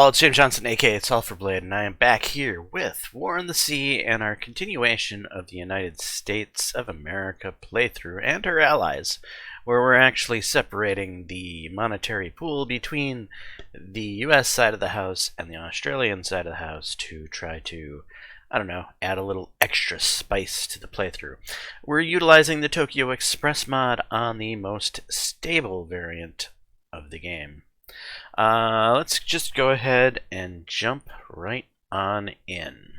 all, it's James Johnson, aka Sulphurblade, and I am back here with War in the Sea and our continuation of the United States of America playthrough and her allies, where we're actually separating the monetary pool between the US side of the house and the Australian side of the house to try to, I don't know, add a little extra spice to the playthrough. We're utilizing the Tokyo Express mod on the most stable variant of the game. Let's just go ahead and jump right on in.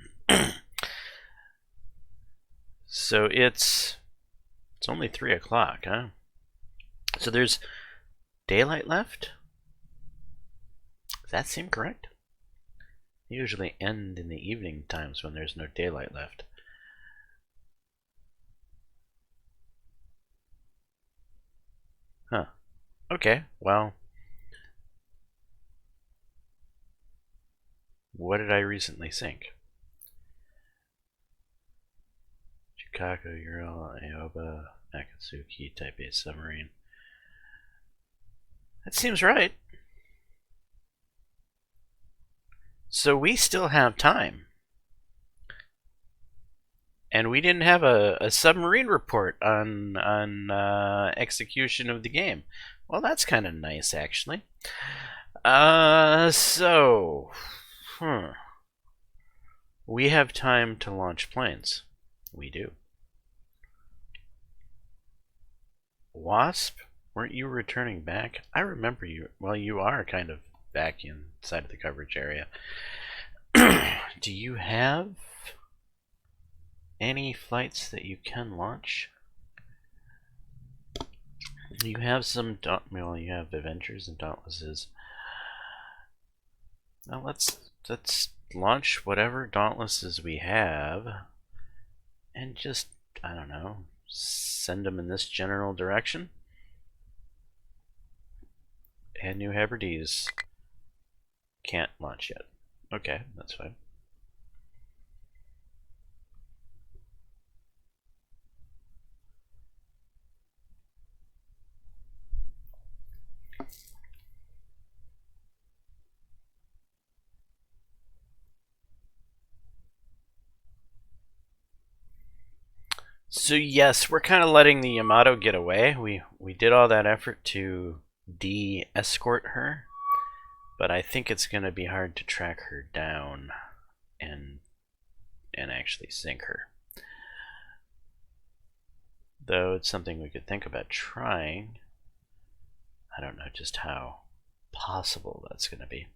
So it's only 3 o'clock, huh? So there's daylight left? Does that seem correct? They usually end in the evening times when there's no daylight left. Huh. Okay, well, what did I recently sink? Chicago, Ural, Aoba, Akatsuki, Type A submarine. That seems right. So we still have time. And we didn't have a submarine report on execution of the game. Well, that's kind of nice, actually. We have time to launch planes. We do. Wasp, weren't you returning back? I remember you. Well, you are kind of back inside of the coverage area. Do you have any flights that you can launch? You have some. Well, you have Avengers and Dauntlesses. Now let's launch whatever Dauntlesses we have, and just, I don't know, send them in this general direction. And New Hebrides can't launch yet. Okay, that's fine. So yes, we're kind of letting the Yamato get away. We did all that effort to de-escort her, but I think it's going to be hard to track her down and actually sink her. Though it's something we could think about trying. I don't know just how possible that's going to be.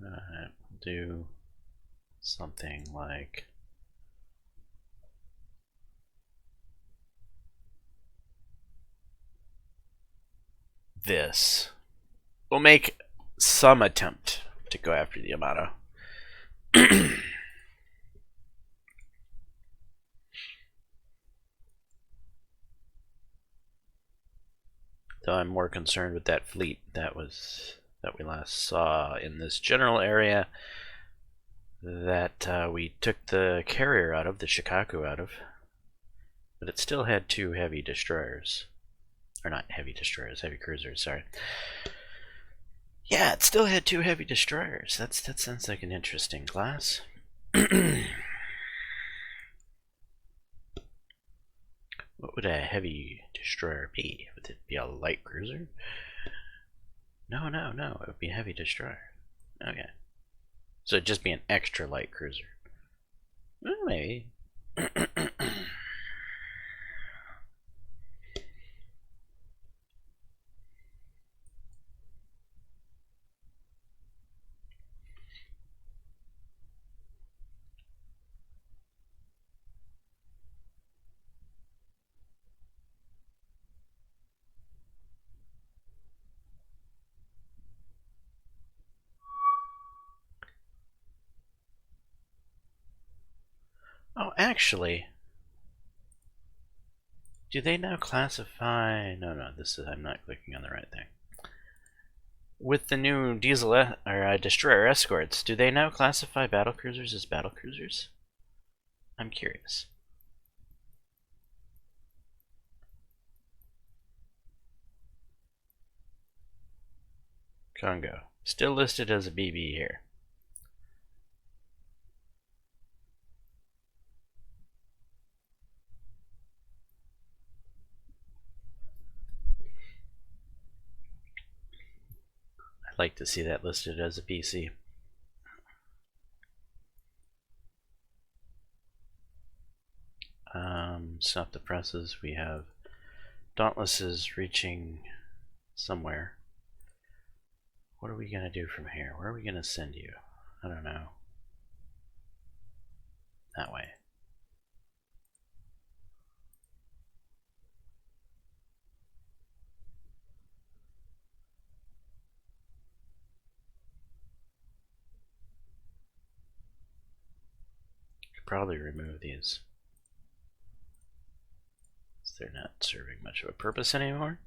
Alright, we'll do something like this. We'll make some attempt to go after the Yamato. Though I'm more concerned with that fleet that we last saw in this general area that we took the carrier out of, the Shikaku out of, but it still had 2 heavy destroyers. Or not heavy destroyers, heavy cruisers, sorry. Yeah, it still had 2 heavy destroyers. That sounds like an interesting class. What would a heavy destroyer be? Would it be a light cruiser? No, it would be a heavy destroyer. Okay. So it'd just be an extra light cruiser. Well, maybe. Oh, actually, do they now classify? No, this is, I'm not clicking on the right thing. with the new diesel or destroyer escorts, do they now classify battlecruisers as battlecruisers? I'm curious. Congo. Still listed as a BB here. I'd like to see that listed as a PC. Stop the presses. We have Dauntlesses reaching somewhere. What are we going to do from here? Where are we going to send you? I don't know. That way. Could probably remove these. They're not serving much of a purpose anymore.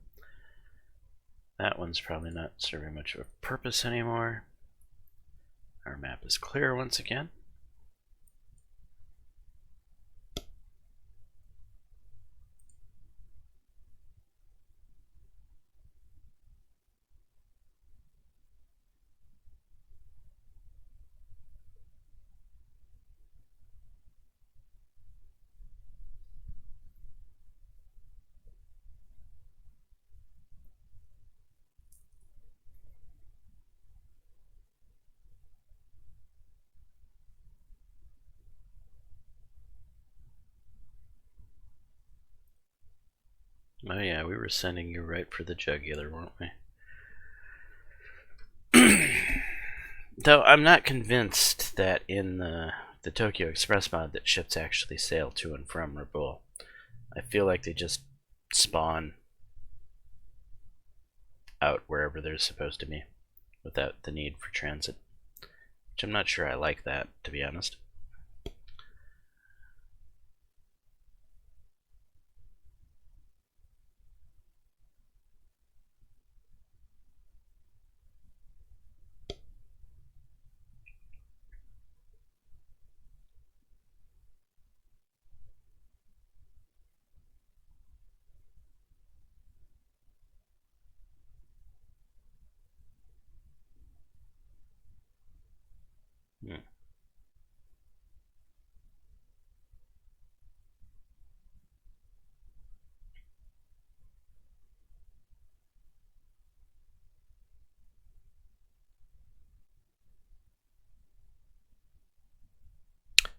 That one's probably not serving much of a purpose anymore. Our map is clear once again. Oh yeah, we were sending you right for the jugular, weren't we? Though I'm not convinced that in the Tokyo Express mod that ships actually sail to and from Rabaul. I feel like they just spawn out wherever they're supposed to be without the need for transit. Which I'm not sure I like that, to be honest. Hmm.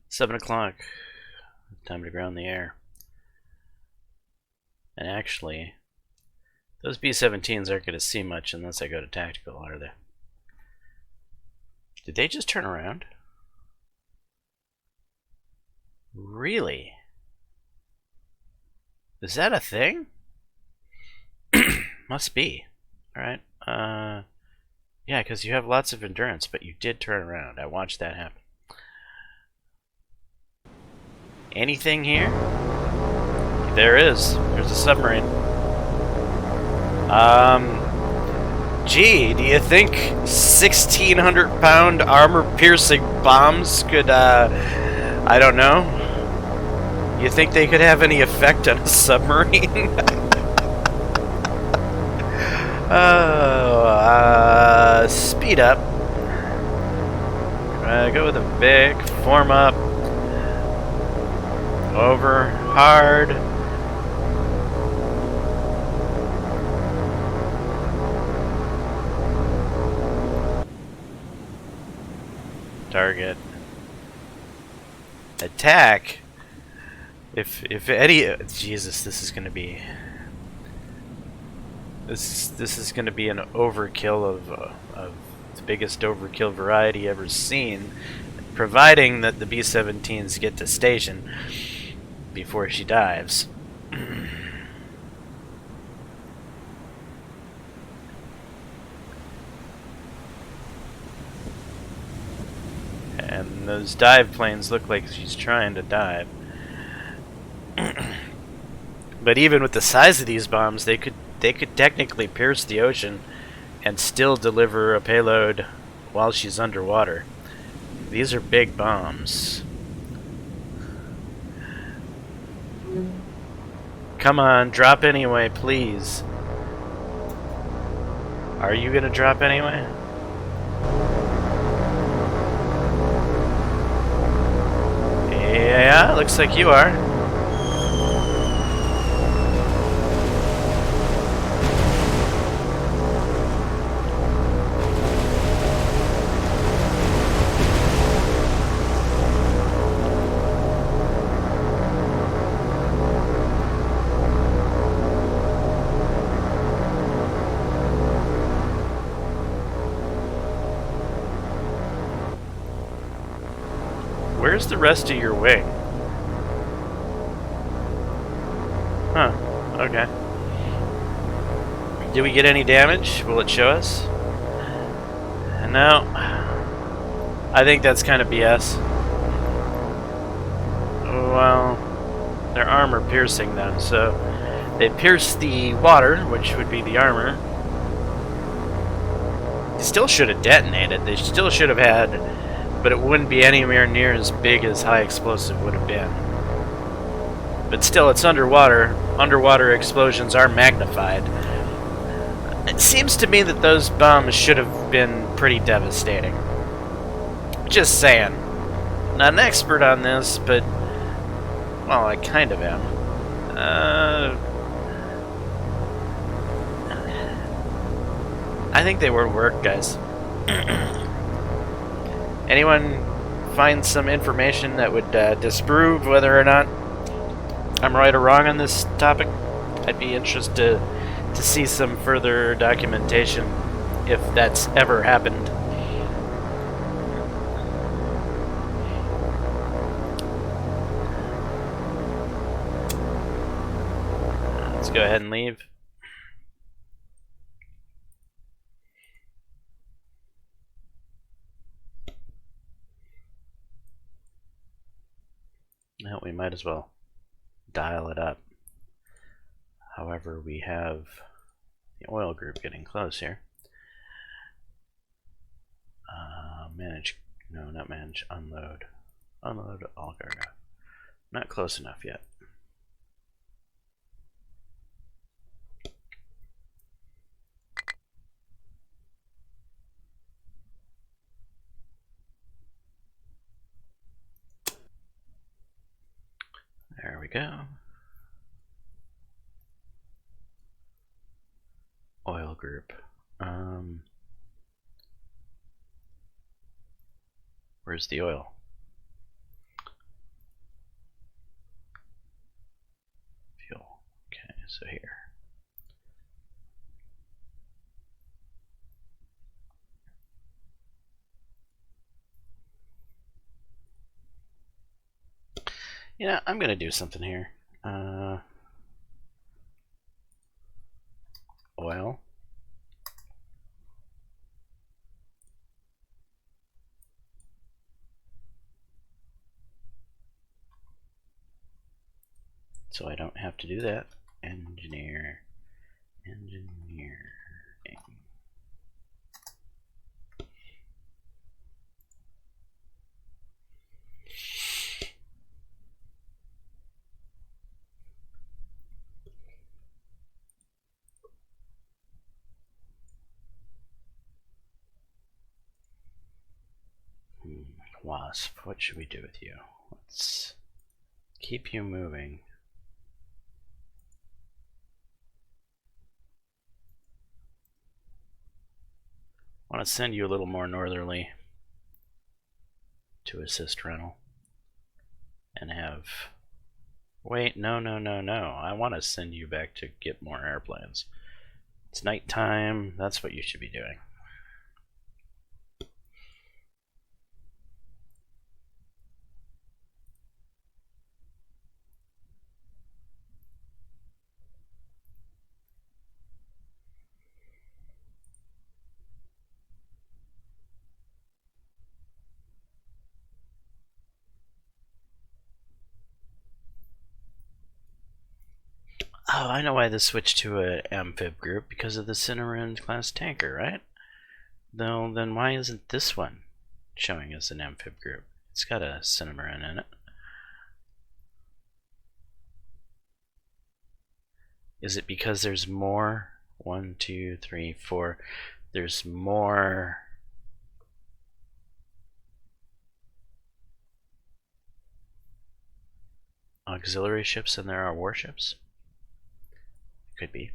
$7 o'clock. Time to ground the air. And actually, those B-17s aren't going to see much unless I go to tactical, are they? Did they just turn around? Really? Is that a thing? Must be. Alright. Yeah, because you have lots of endurance, but you did turn around. I watched that happen. Anything here? There is. There's a submarine. Gee, do you think 1,600-pound armor-piercing bombs could, I don't know. You think they could have any effect on a submarine? Speed up. Go with a Vic, form up. Over, hard. Target. Attack. If any, Jesus, this is gonna be. This is gonna be an overkill of the biggest overkill variety ever seen, providing that the B-17s get to station before she dives. And those dive planes look like she's trying to dive. But even with the size of these bombs, they could technically pierce the ocean and still deliver a payload while she's underwater. These are big bombs. Come on, drop anyway, please. Are you gonna drop anyway? Yeah, looks like you are. Where's the rest of your wing? Huh, okay. Did we get any damage? Will it show us? No. I think that's kind of BS. Well, they're armor piercing them, so they pierce the water, which would be the armor. They still should have detonated. They still should have had, but it wouldn't be anywhere near as big as high explosive would have been. But still, it's underwater. Underwater explosions are magnified. It seems to me that those bombs should have been pretty devastating. Just saying. Not an expert on this, but, well, I kind of am. I think they would work, guys. Anyone find some information that would disprove whether or not I'm right or wrong on this topic? I'd be interested to see some further documentation if that's ever happened. Let's go ahead and leave. Now we might as well dial it up. However, we have the oil group getting close here. Manage, no, not manage, unload. Unload all cargo. Not close enough yet. There we go. Oil group. Where's the oil? Fuel. Okay, so here. Yeah, I'm gonna do something here. Oil. So I don't have to do that. Engineering. Wasp, what should we do with you? Let's keep you moving. I want to send you a little more northerly to assist Rental. And have... Wait, no. I want to send you back to get more airplanes. It's nighttime. That's what you should be doing. Oh, I know why this switched to an amphib group, because of the Cinnamon class tanker, right? No, then why isn't this one showing as an amphib group? It's got a Cinnamon in it. Is it because there's more? 1, 2, 3, 4. There's more auxiliary ships than there are warships? Could be.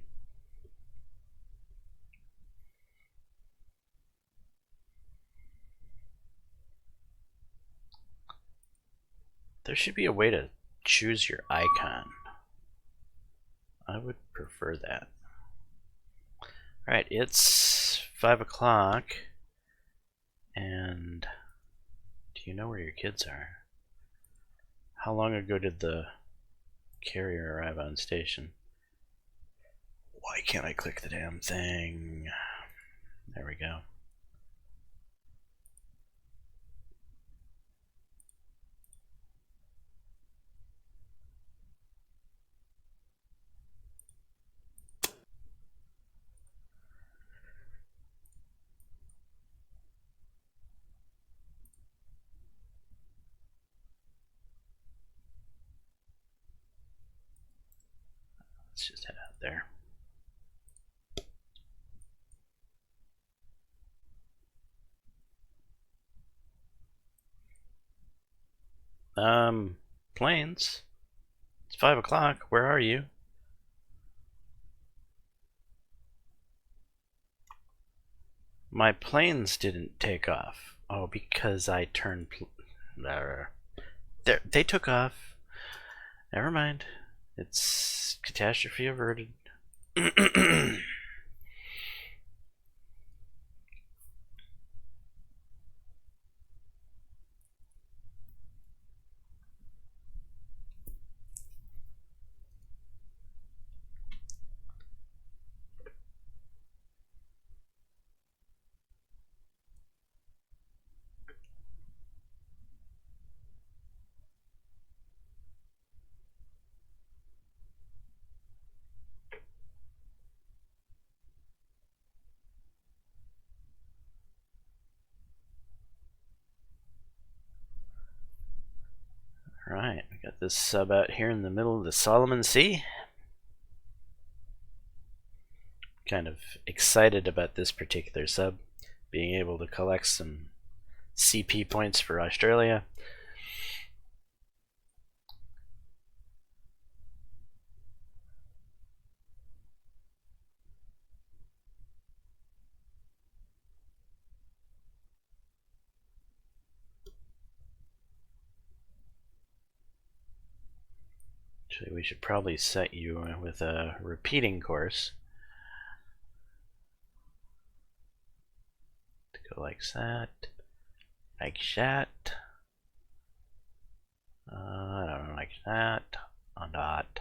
There should be a way to choose your icon. I would prefer that. Alright, it's 5 o'clock. And do you know where your kids are? How long ago did the carrier arrive on station? Why can't I click the damn thing? There we go. Let's just head out there. Planes? It's 5 o'clock. Where are you? My planes didn't take off. Oh, because I turned... they took off. Never mind. It's catastrophe averted. Alright, we got this sub out here in the middle of the Solomon Sea. Kind of excited about this particular sub, being able to collect some CP points for Australia. Actually, we should probably set you with a repeating course. To go like that. Like that. I don't know, like that. On dot.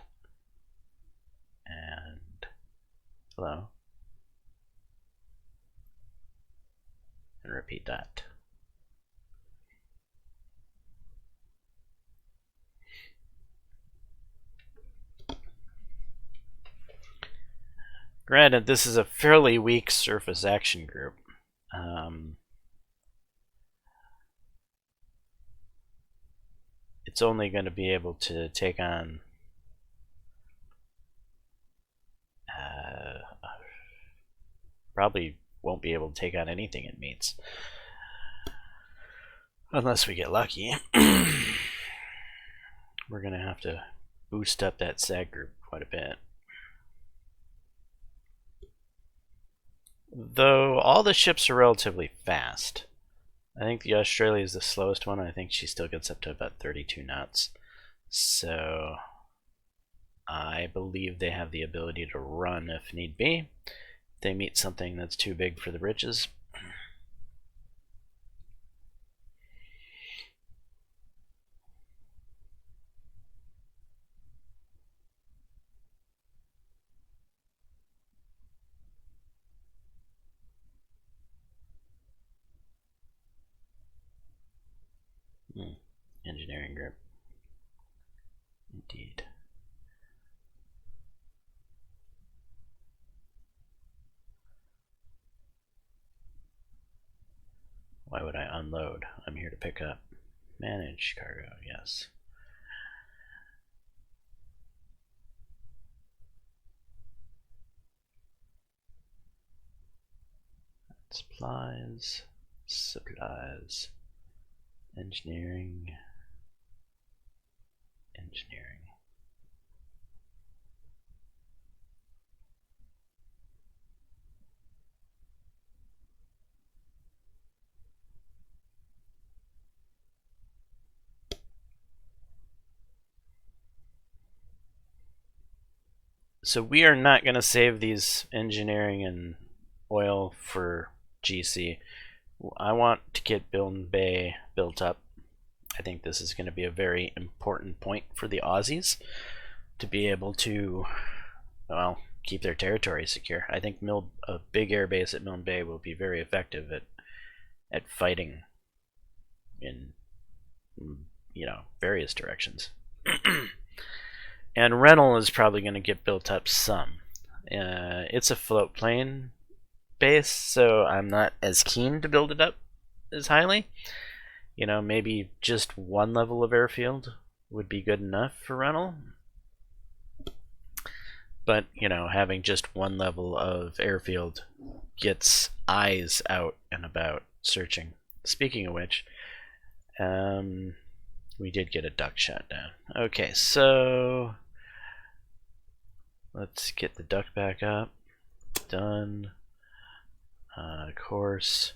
And hello. And repeat that. Granted, this is a fairly weak surface action group. It's only going to be able to take on probably won't be able to take on anything it meets. Unless we get lucky. We're going to have to boost up that SAG group quite a bit. Though all the ships are relatively fast. I think the Australia is the slowest one. I think she still gets up to about 32 knots. So I believe they have the ability to run if need be. If they meet something that's too big for the bridges. Engineering group. Indeed. Why would I unload? I'm here to pick up. Manage cargo, yes. Supplies, engineering. So we are not going to save these engineering and oil for GC. I want to get Bilton Bay built up. I think this is going to be a very important point for the Aussies to be able to, well, keep their territory secure. I think a big air base at Milne Bay will be very effective at fighting in, you know, various directions. And Rental is probably going to get built up some. It's a float plane base, so I'm not as keen to build it up as highly. You know, maybe just one level of airfield would be good enough for Rental. But, you know, having just one level of airfield gets eyes out and about searching. Speaking of which, we did get a duck shot down. Okay, so let's get the duck back up. Done. Course.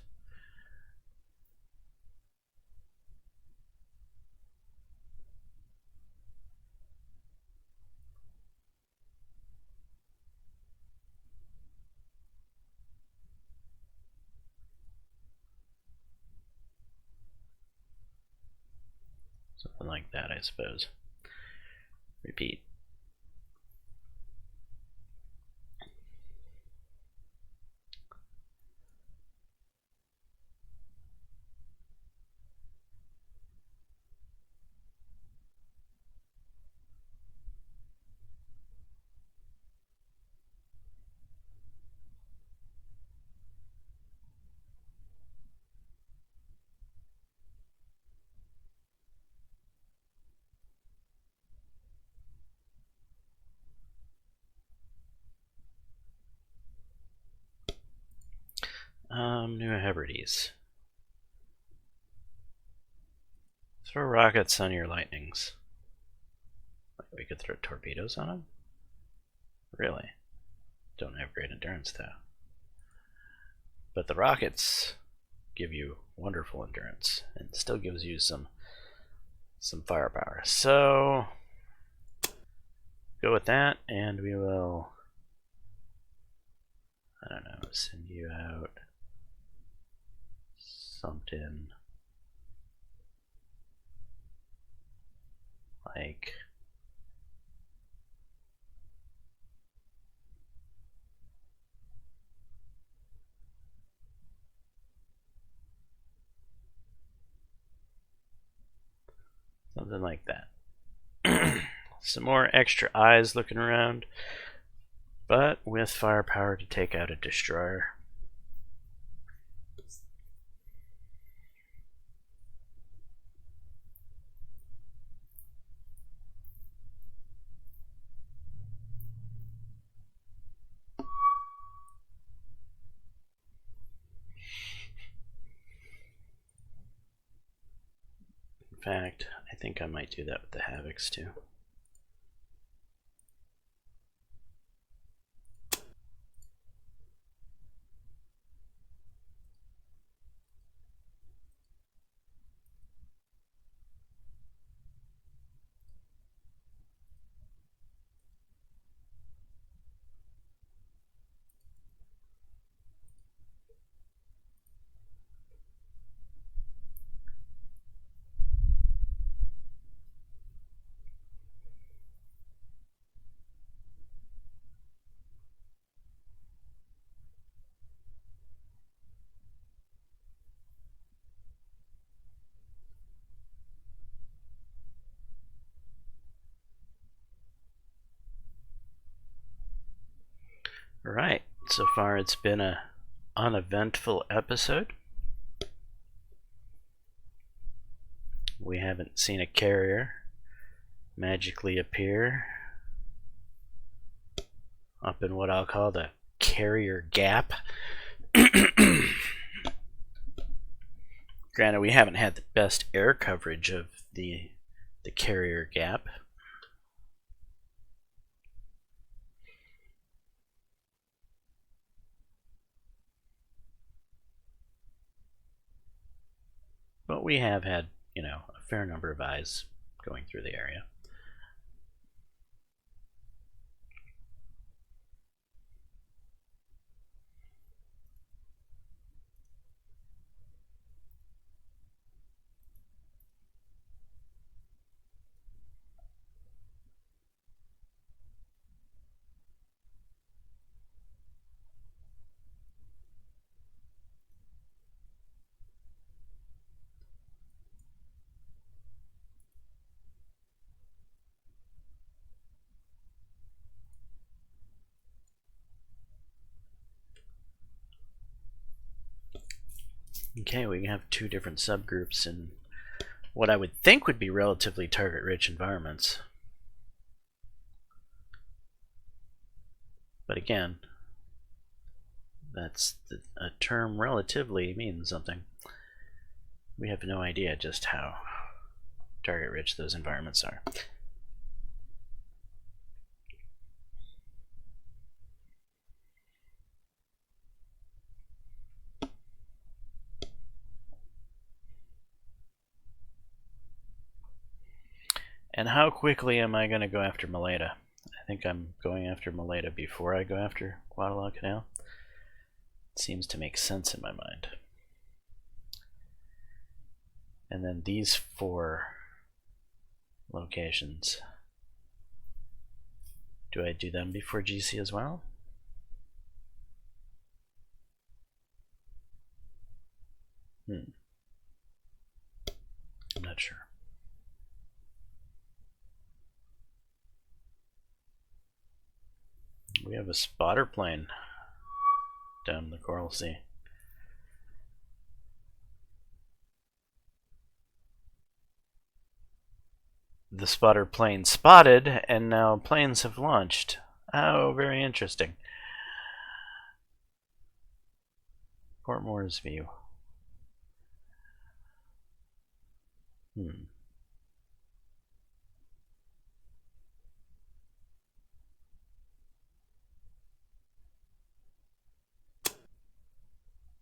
Something like that, I suppose. Repeat. New Hebrides. Throw rockets on your lightnings. We could throw torpedoes on them? Really? Don't have great endurance though. But the rockets give you wonderful endurance and still gives you some firepower. So go with that, and we will, I don't know, send you out something like that. Some more extra eyes looking around, but with firepower to take out a destroyer. In fact, I think I might do that with the Havocs too. Alright, so far it's been a uneventful episode. We haven't seen a carrier magically appear up in what I'll call the carrier gap. Granted, we haven't had the best air coverage of the carrier gap. But we have had, you know, a fair number of eyes going through the area. Okay, we have two different subgroups in what I would think would be relatively target-rich environments. But again, that's a term relatively means something. We have no idea just how target-rich those environments are. And how quickly am I going to go after Maleta? I think I'm going after Maleta before I go after Guadalcanal. It seems to make sense in my mind. And then these 4 locations. Do I do them before GC as well? I'm not sure. We have a spotter plane down in the Coral Sea. The spotter plane spotted, and now planes have launched. Oh, very interesting. Port Moore's view.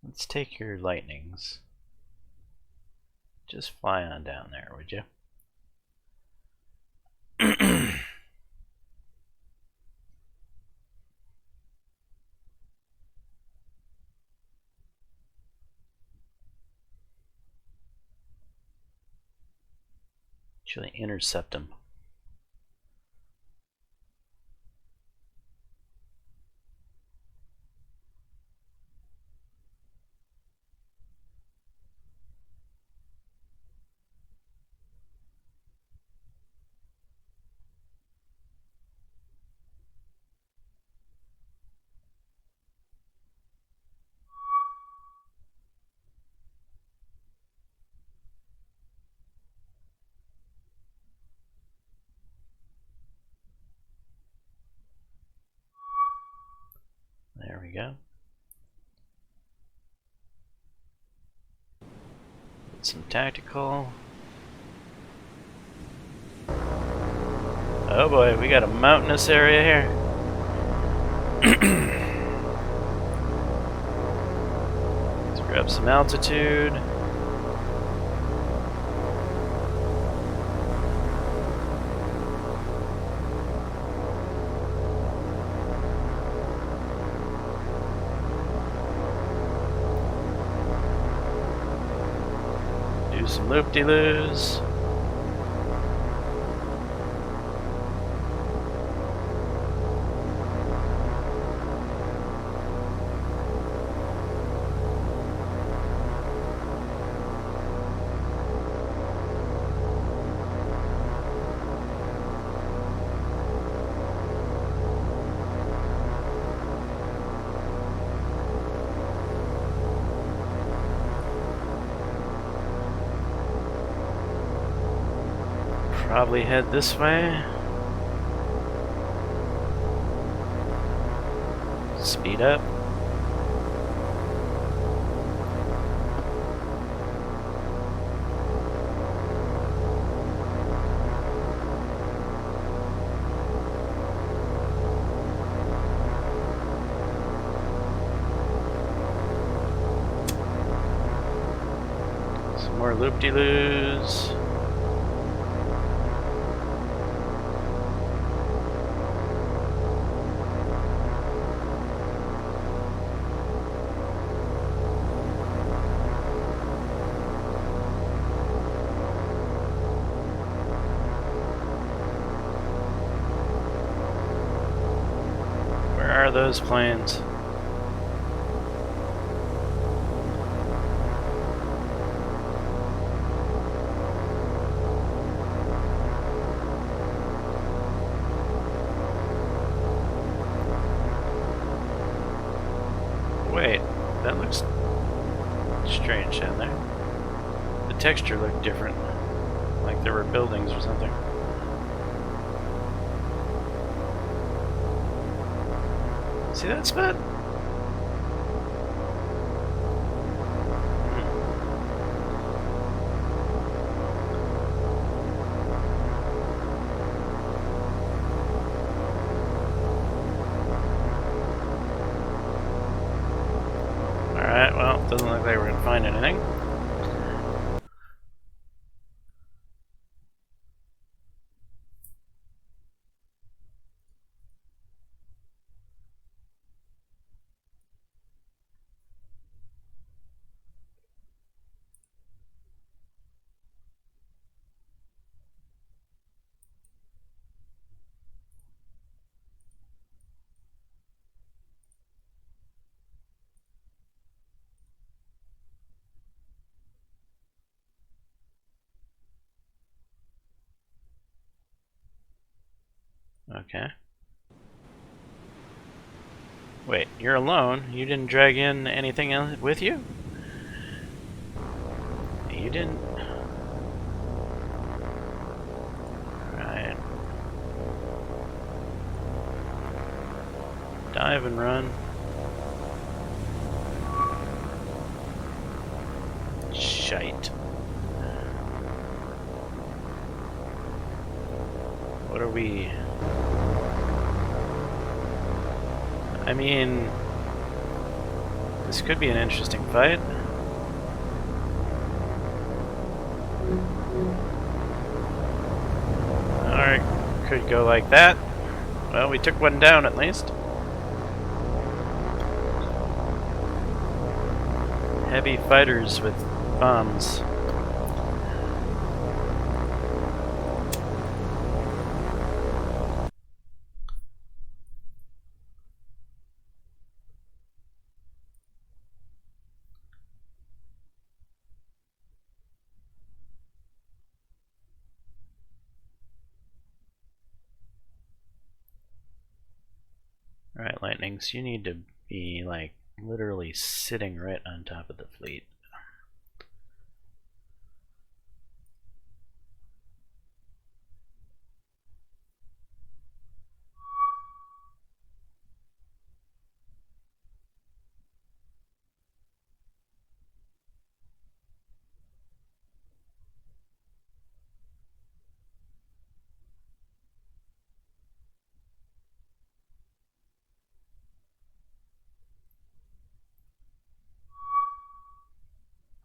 Let's take your lightnings. Just fly on down there, would you? Actually intercept them. There we go. Get some tactical. Oh boy, we got a mountainous area here. Let's grab some altitude. Do some loop-de-loos. Probably head this way. Speed up. Some more loop-de-loos. Where are those planes? Wait, that looks strange down there. The texture looked different, like there were buildings or something. See that spot? Alright, well, doesn't look like we're gonna find anything. Okay. Wait, you're alone? You didn't drag in anything else with you? You didn't? Alright. Dive and run. Shite. What are we... I mean... This could be an interesting fight. Alright, could go like that. Well, we took one down at least. Heavy fighters with bombs. Alright, Lightnings, you need to be, like, literally sitting right on top of the fleet.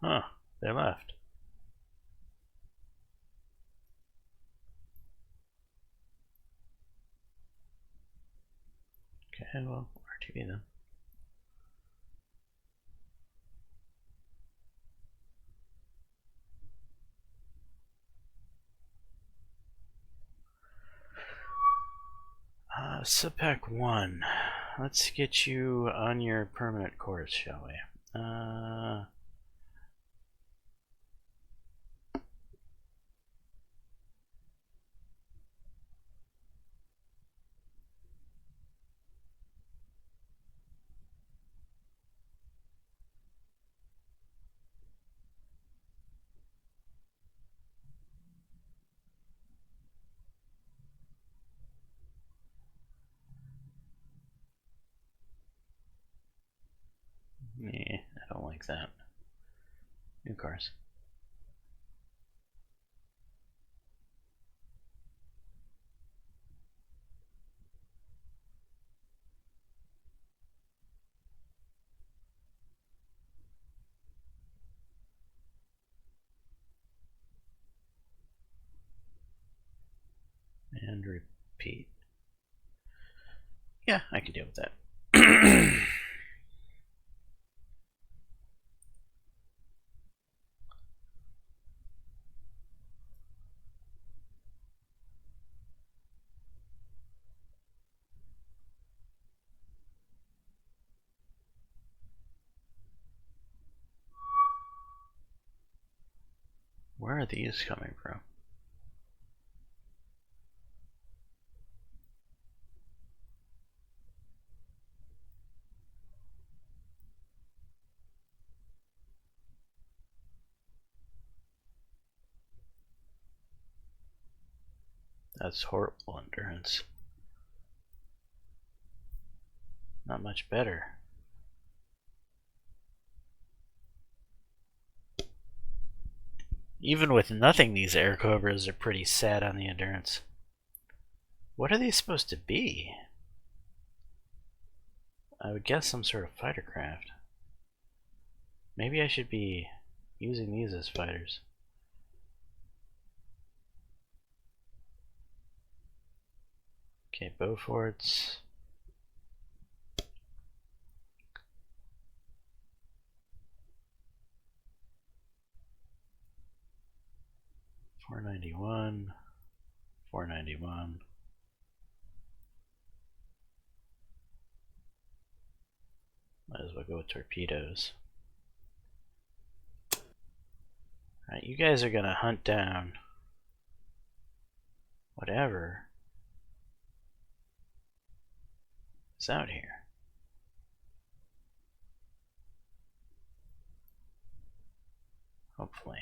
Huh, they left. Okay, well, RTV then. Subpack 1. Let's get you on your permanent course, shall we? like that. New cars. And repeat. Yeah, I can deal with that. Where are these coming from? That's horrible endurance. Not much better. Even with nothing, these air cobras are pretty sad on the endurance. What are they supposed to be? I would guess some sort of fighter craft. Maybe I should be using these as fighters. Okay, Beauforts. $491. $491. Might as well go with torpedoes. Alright, you guys are gonna hunt down whatever is out here. Hopefully.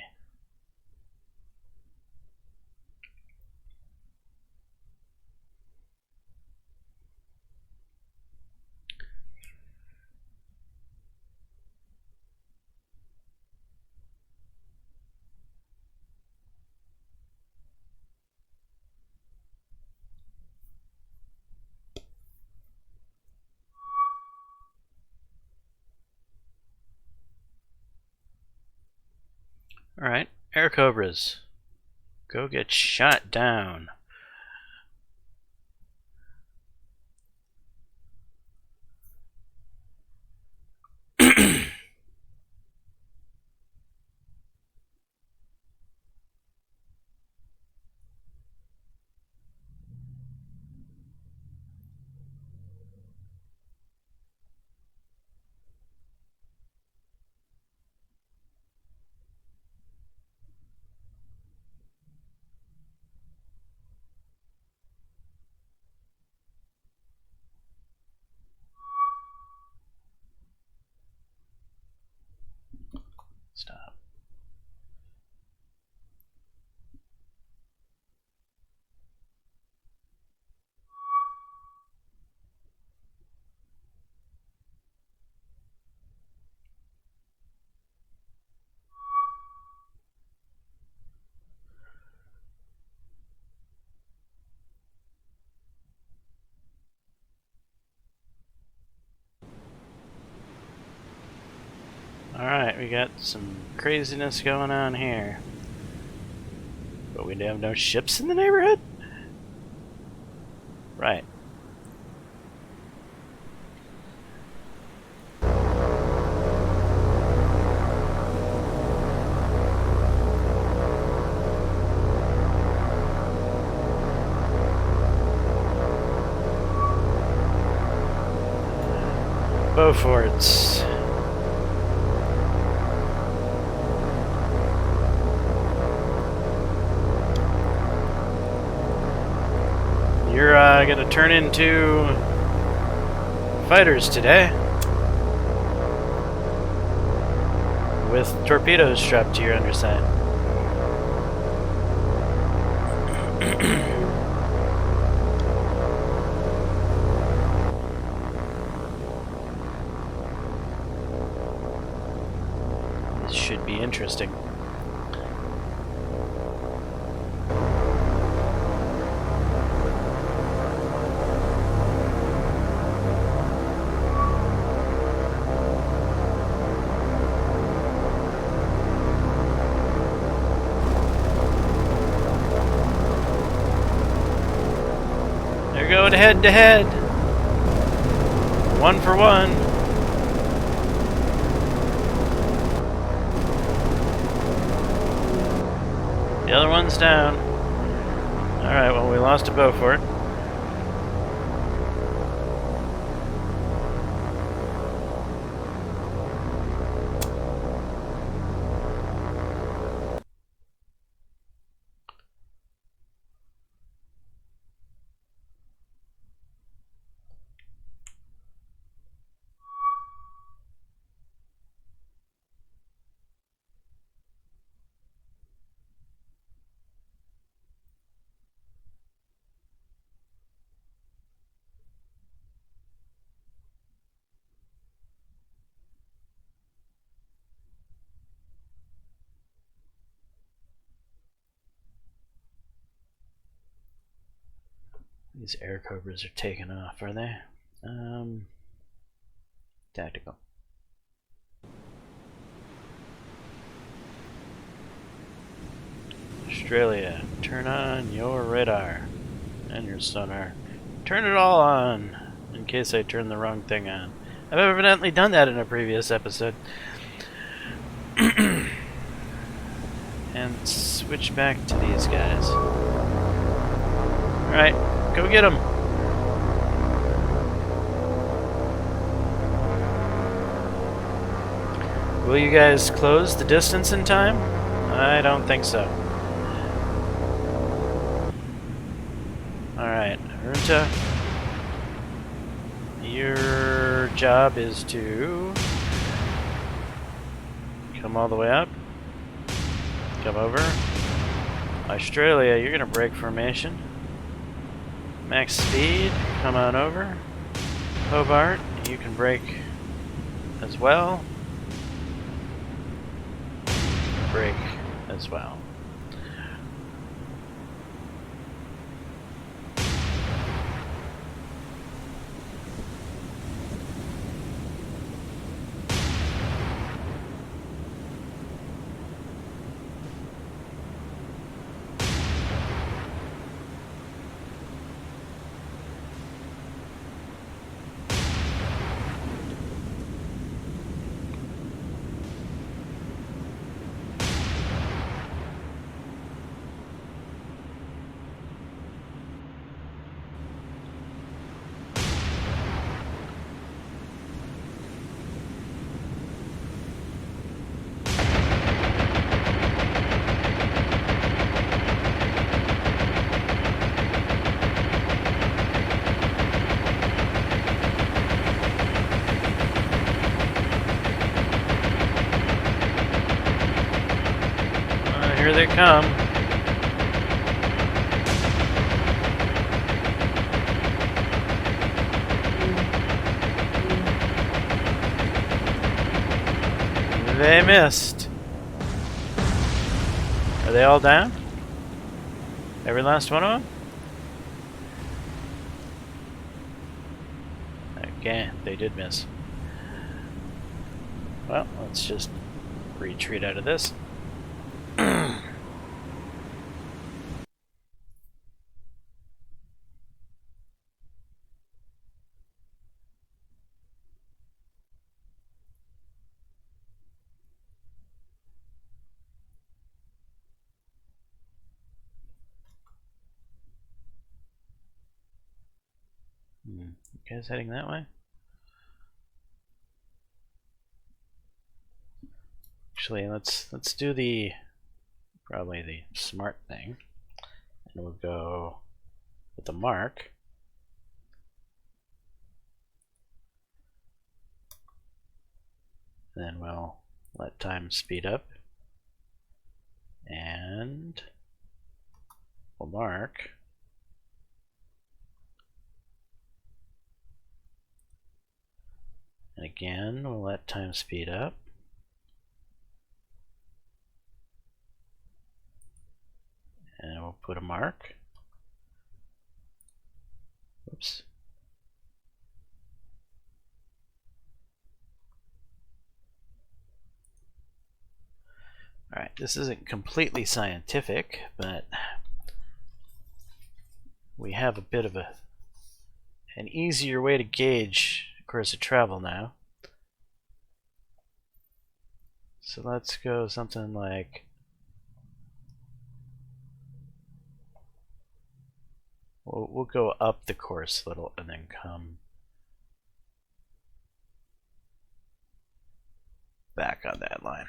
Alright, Air Cobras. Go get shot down. Stop. Alright, we got some craziness going on here. But we have no ships in the neighborhood? Right. Beauforts. You're gonna turn into fighters today with torpedoes strapped to your underside. This should be interesting. They're going head to head. 1 for 1. The other one's down. Alright, well, we lost a bow for it. These air cobras are taking off, are they? Tactical. Australia, turn on your radar and your sonar. Turn it all on in case I turn the wrong thing on. I've evidently done that in a previous episode. And switch back to these guys. Alright, go get them. Will you guys close the distance in time? I don't think so. Alright, Arunta. Your job is to come all the way up. Come over. Australia, you're gonna break formation. Max speed, come on over. Hobart, you can break as well. Break as well. Here they come. They missed. Are they all down? Every last one of them? Okay, they did miss. Well, let's just retreat out of this. You guys heading that way? Actually, let's do probably the smart thing, and we'll go with the mark. Then we'll let time speed up, and we'll mark. And again, we'll let time speed up. put a mark. Oops. Alright, this isn't completely scientific, but we have a bit of an easier way to gauge course of travel now. So let's go something like we'll go up the course a little and then come back on that line.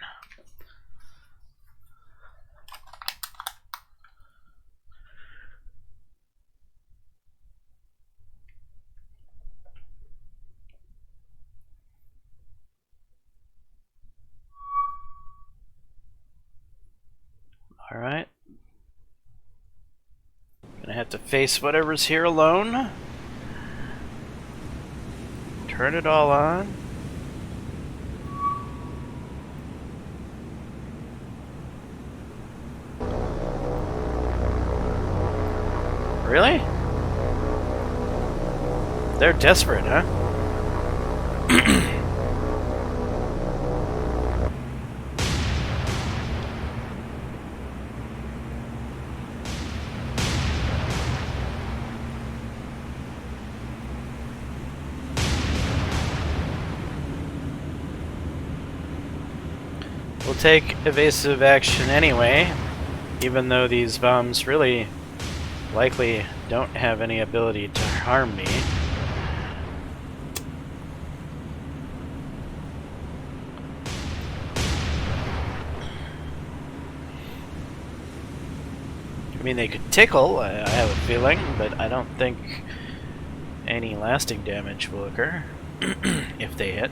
Alright. Gonna have to face whatever's here alone. Turn it all on. Really? They're desperate, huh? We'll take evasive action anyway, even though these bombs really likely don't have any ability to harm me. I mean, they could tickle, I have a feeling, but I don't think any lasting damage will occur if they hit.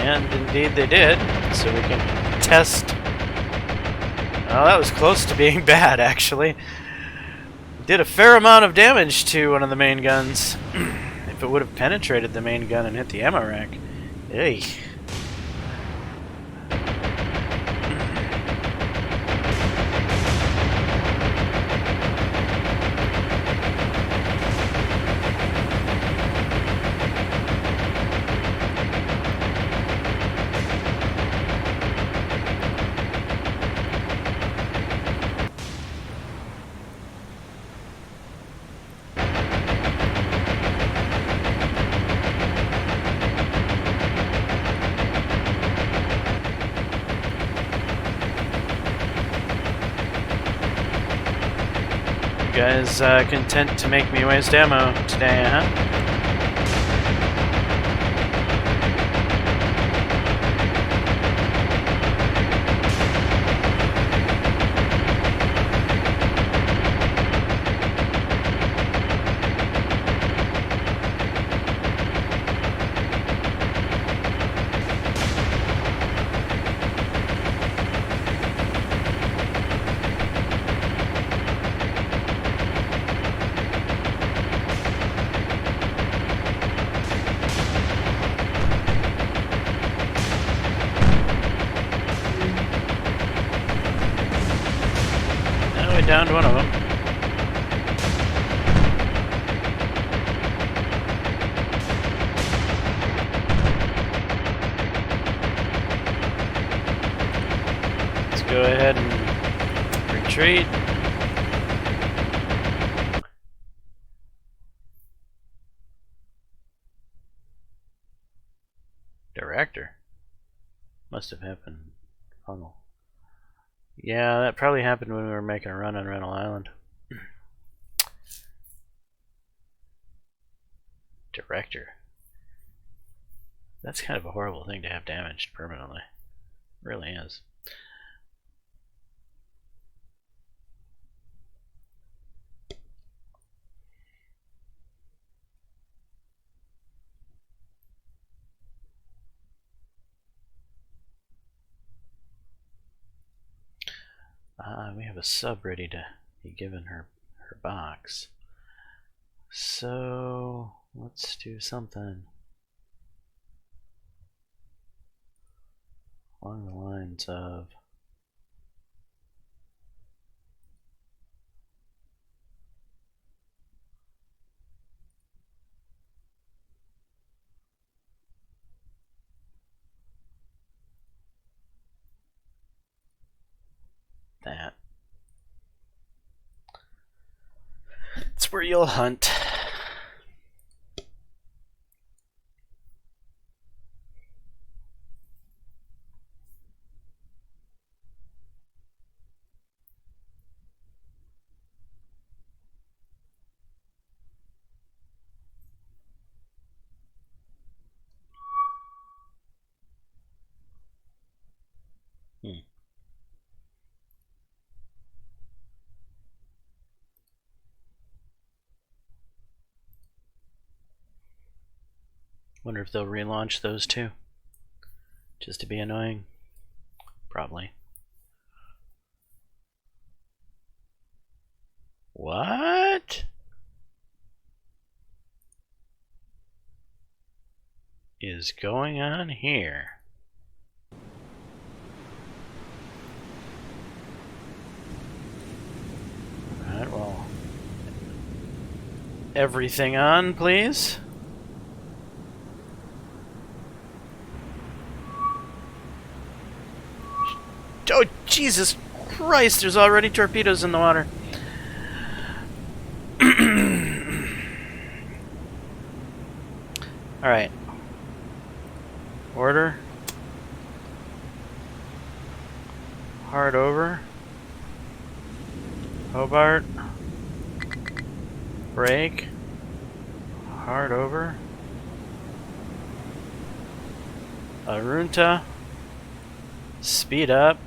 And indeed they did, so we can test. Oh, that was close to being bad, actually. Did a fair amount of damage to one of the main guns. If it would have penetrated the main gun and hit the ammo rack. Hey. You guys content to make me waste ammo today, huh? Downed one of them. Let's go ahead and retreat. Director. Must have happened. Funnel. Yeah, that probably happened when we were making a run on Rental Island. Director. That's kind of a horrible thing to have damaged permanently. It really is. We have a sub ready to be given her box. So let's do something along the lines of that. It's where you'll hunt. Wonder if they'll relaunch those two, just to be annoying. Probably. What is going on here? Alright, well, everything on, please. Oh, Jesus Christ, there's already torpedoes in the water. Alright. Order. Hard over. Hobart. Brake. Hard over. Arunta. Speed up.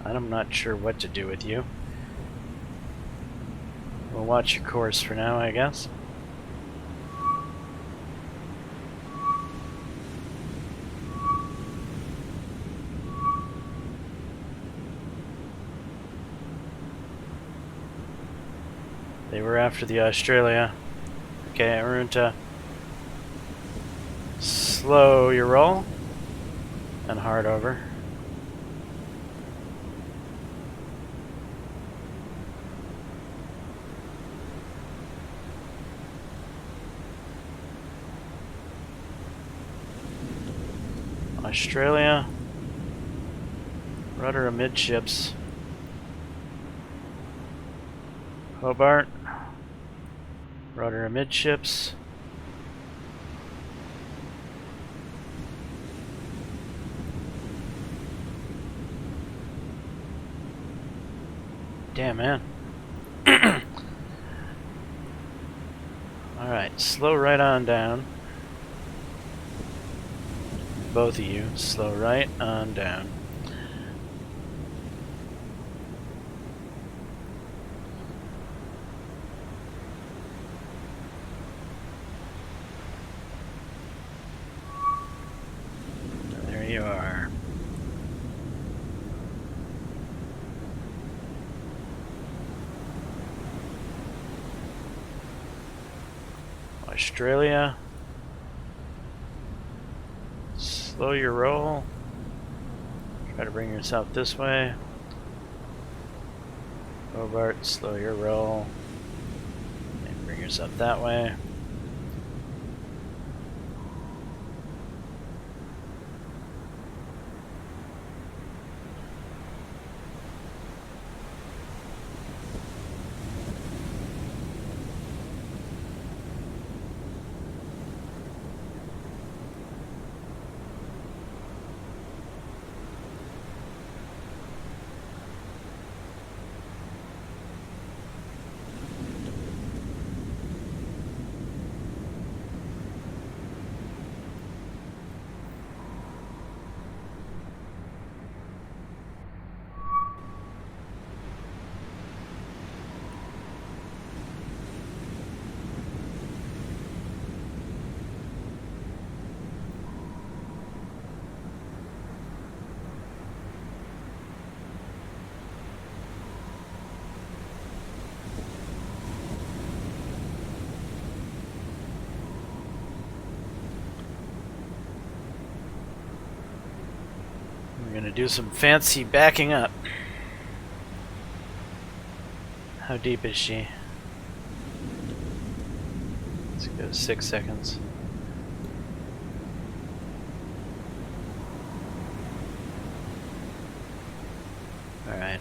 I'm not sure what to do with you. We'll watch your course for now, I guess. They were after the Australia. Okay, Arunta. Slow your roll. And hard over. Australia. Rudder amidships. Hobart. Rudder amidships. Damn, man. Alright, slow right on down. Both of you, slow right on down. There you are. Australia. Slow your roll. Try to bring yourself this way. Hobart, slow your roll. And bring yourself that way. gonna do some fancy backing up. How deep is she? Let's go 6 seconds. Alright,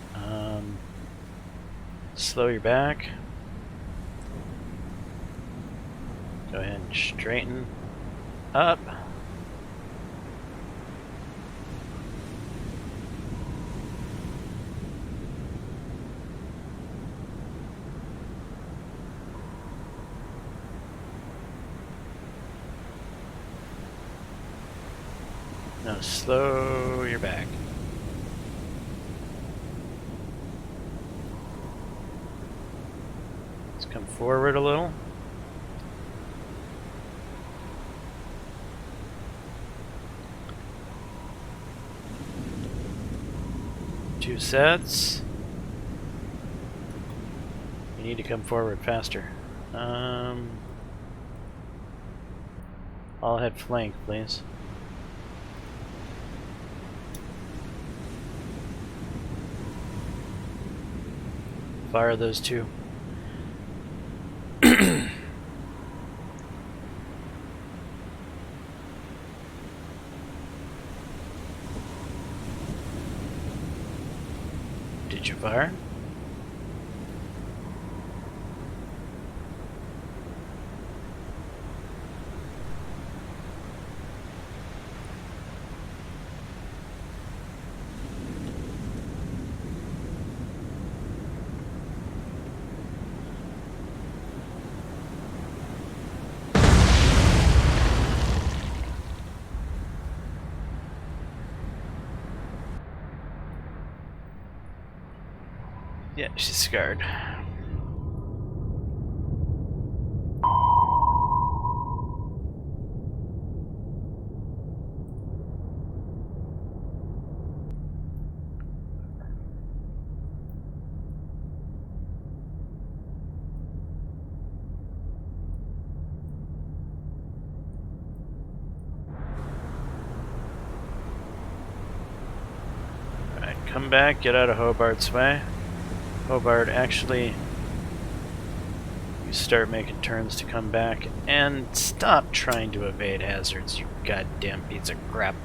slow your back. Go ahead and straighten up. Now slow your back. Let's come forward a little. Two sets. You need to come forward faster. I'll head flank, please. Fire those two. Did you fire? Yeah, she's scarred. Alright, come back, get out of Hobart's way. Hobart, actually, you start making turns to come back and stop trying to evade hazards, you goddamn piece of crap.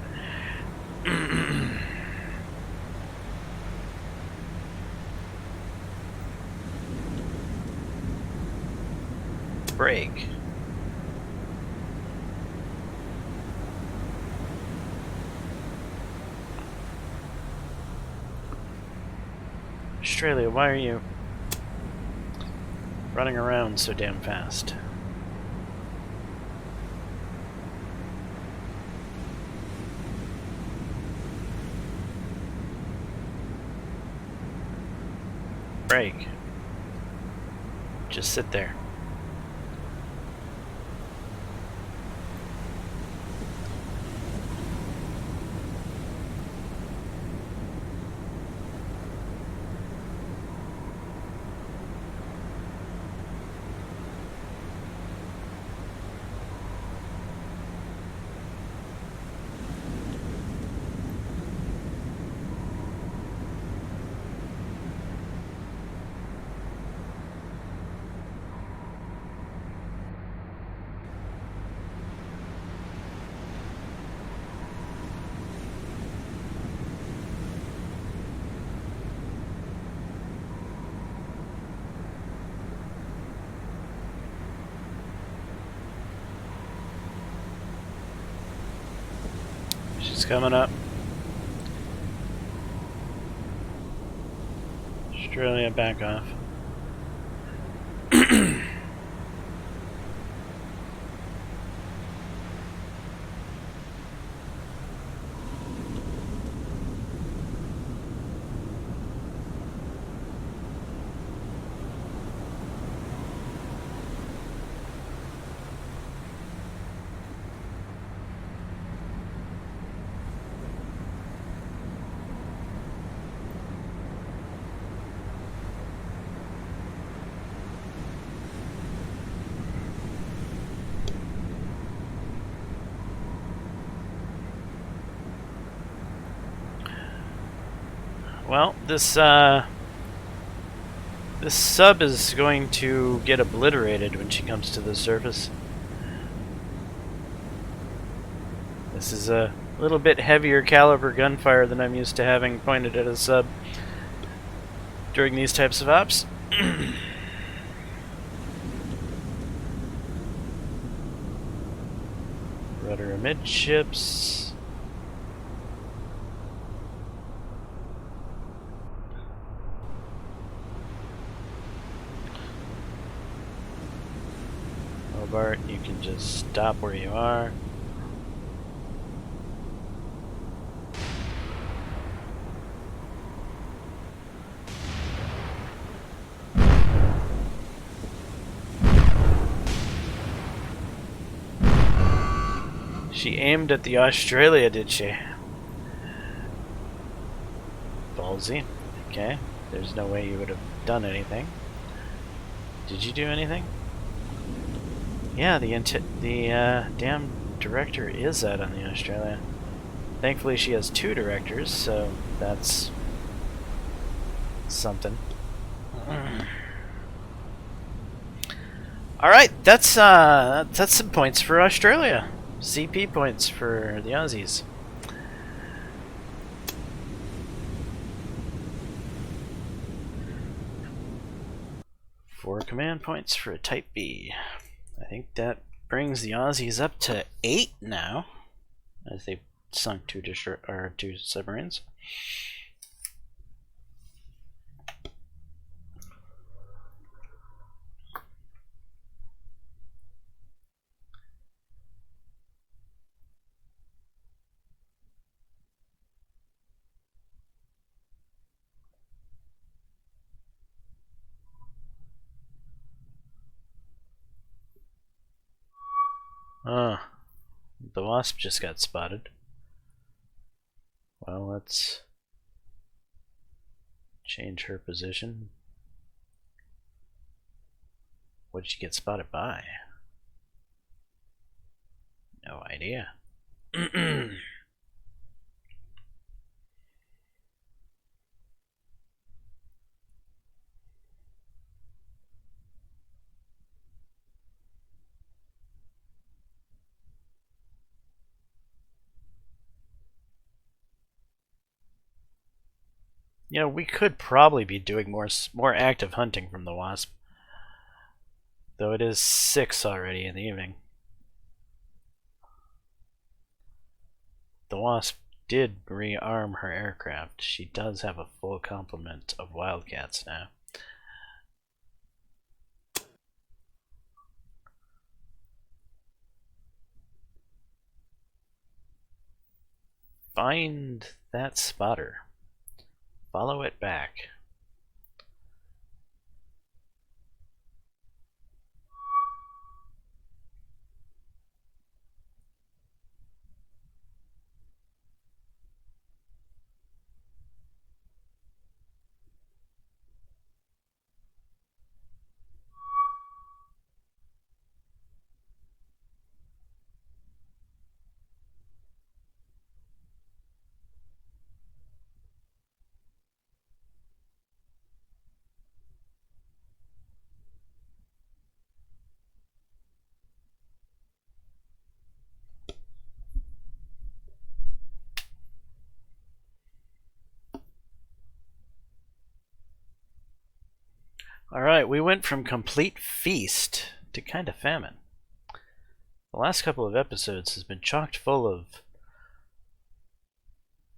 Break. Australia, why are you running around so damn fast? Break. Just sit there. She's coming up. Australia, back off. Well, this sub is going to get obliterated when she comes to the surface. This is a little bit heavier caliber gunfire than I'm used to having pointed at a sub during these types of ops. Rudder amidships. Hobart, you can just stop where you are. She aimed at the Australia, did she? Ballsy. Okay. There's no way you would have done anything. Did you do anything? Yeah, the damn director is out on the Australia. Thankfully she has 2 directors, so that's something. Alright, that's some points for Australia. CP points for the Aussies. Four command points for a Type B. I think that brings the Aussies up to 8 now, as they've sunk 2 submarines. The Wasp just got spotted. Well, let's change her position. What did she get spotted by? No idea. You know, we could probably be doing more active hunting from the Wasp, though it is 6 already in the evening. The Wasp did rearm her aircraft. She does have a full complement of Wildcats now. Find that spotter. Follow it back. Alright, we went from complete feast to kind of famine. The last couple of episodes has been chocked full of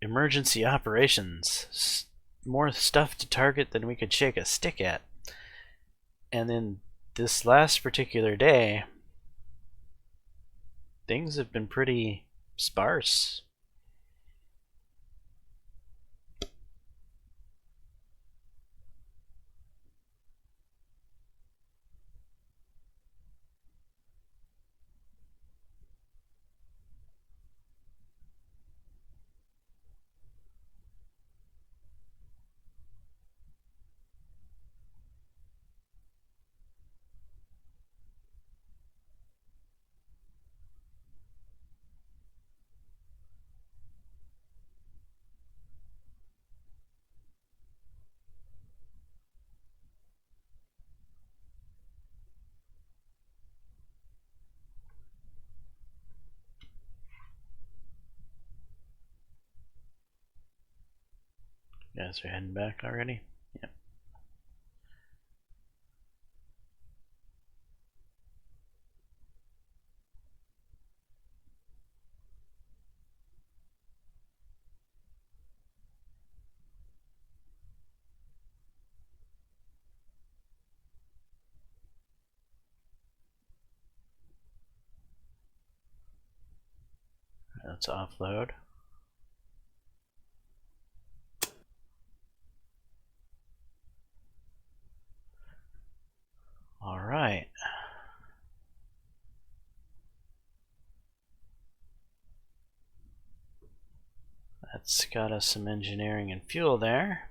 emergency operations. More stuff to target than we could shake a stick at. And then this last particular day, things have been pretty sparse. You guys are heading back already? Yep. Let's offload. All right. That's got us some engineering and fuel there,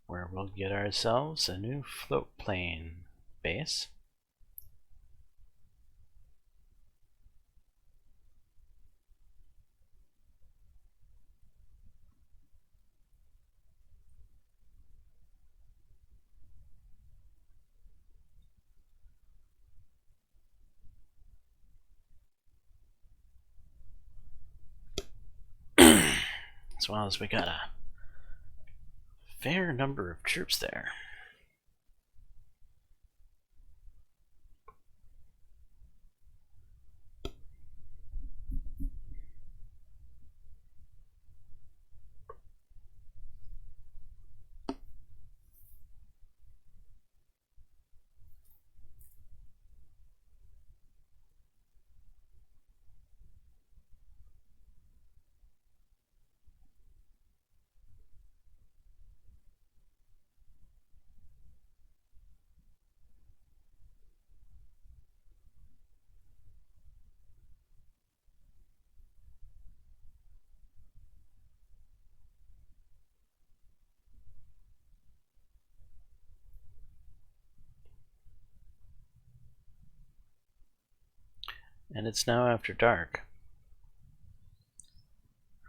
where we'll get ourselves a new float plane base. As well as we got a fair number of troops there. And it's now after dark.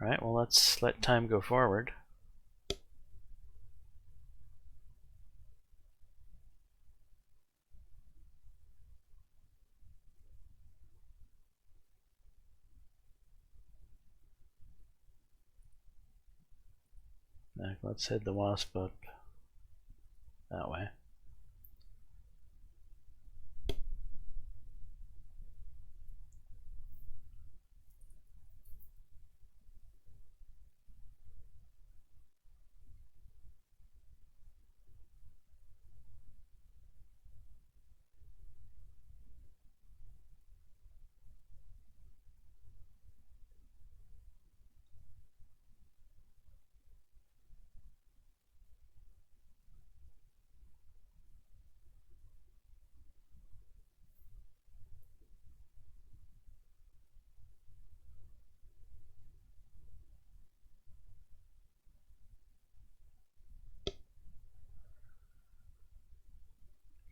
Alright, well, let's let time go forward. Let's head the Wasp up that way.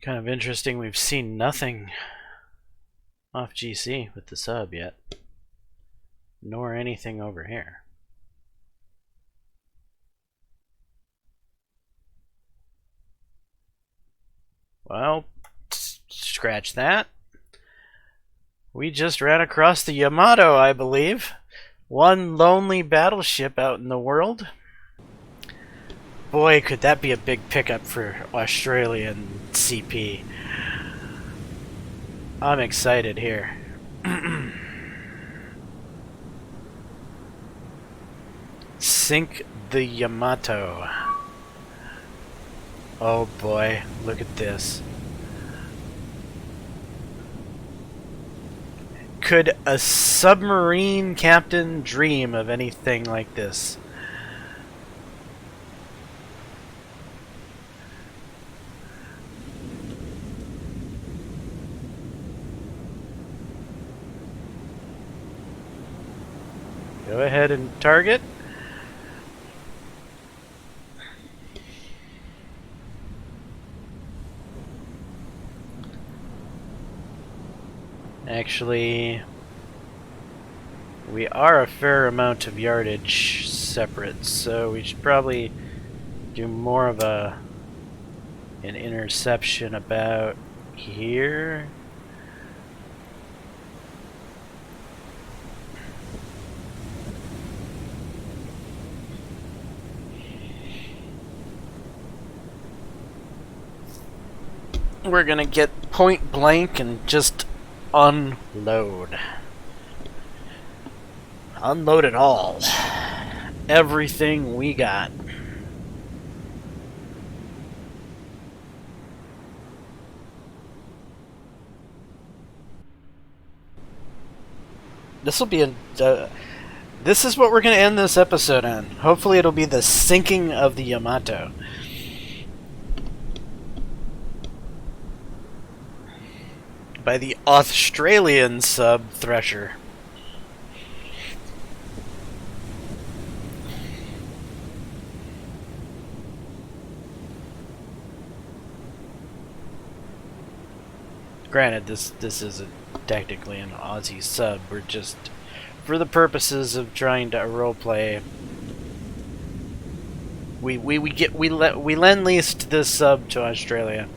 Kind of interesting, we've seen nothing off GC with the sub yet, nor anything over here. Well, scratch that. We just ran across the Yamato, I believe. One lonely battleship out in the world. Boy, could that be a big pickup for Australian CP. I'm excited here. Sink the Yamato. Oh boy, look at this. Could a submarine captain dream of anything like this? Go ahead and target. Actually, we are a fair amount of yardage separate, so we should probably do more of an interception about here. we're gonna get point blank and just unload. Unload it all. Everything we got. This will be a... this is what we're going to end this episode on. Hopefully it'll be the sinking of the Yamato. By the Australian sub Thresher. Granted, this isn't technically an Aussie sub. We're just, for the purposes of trying to roleplay, we lend leased this sub to Australia.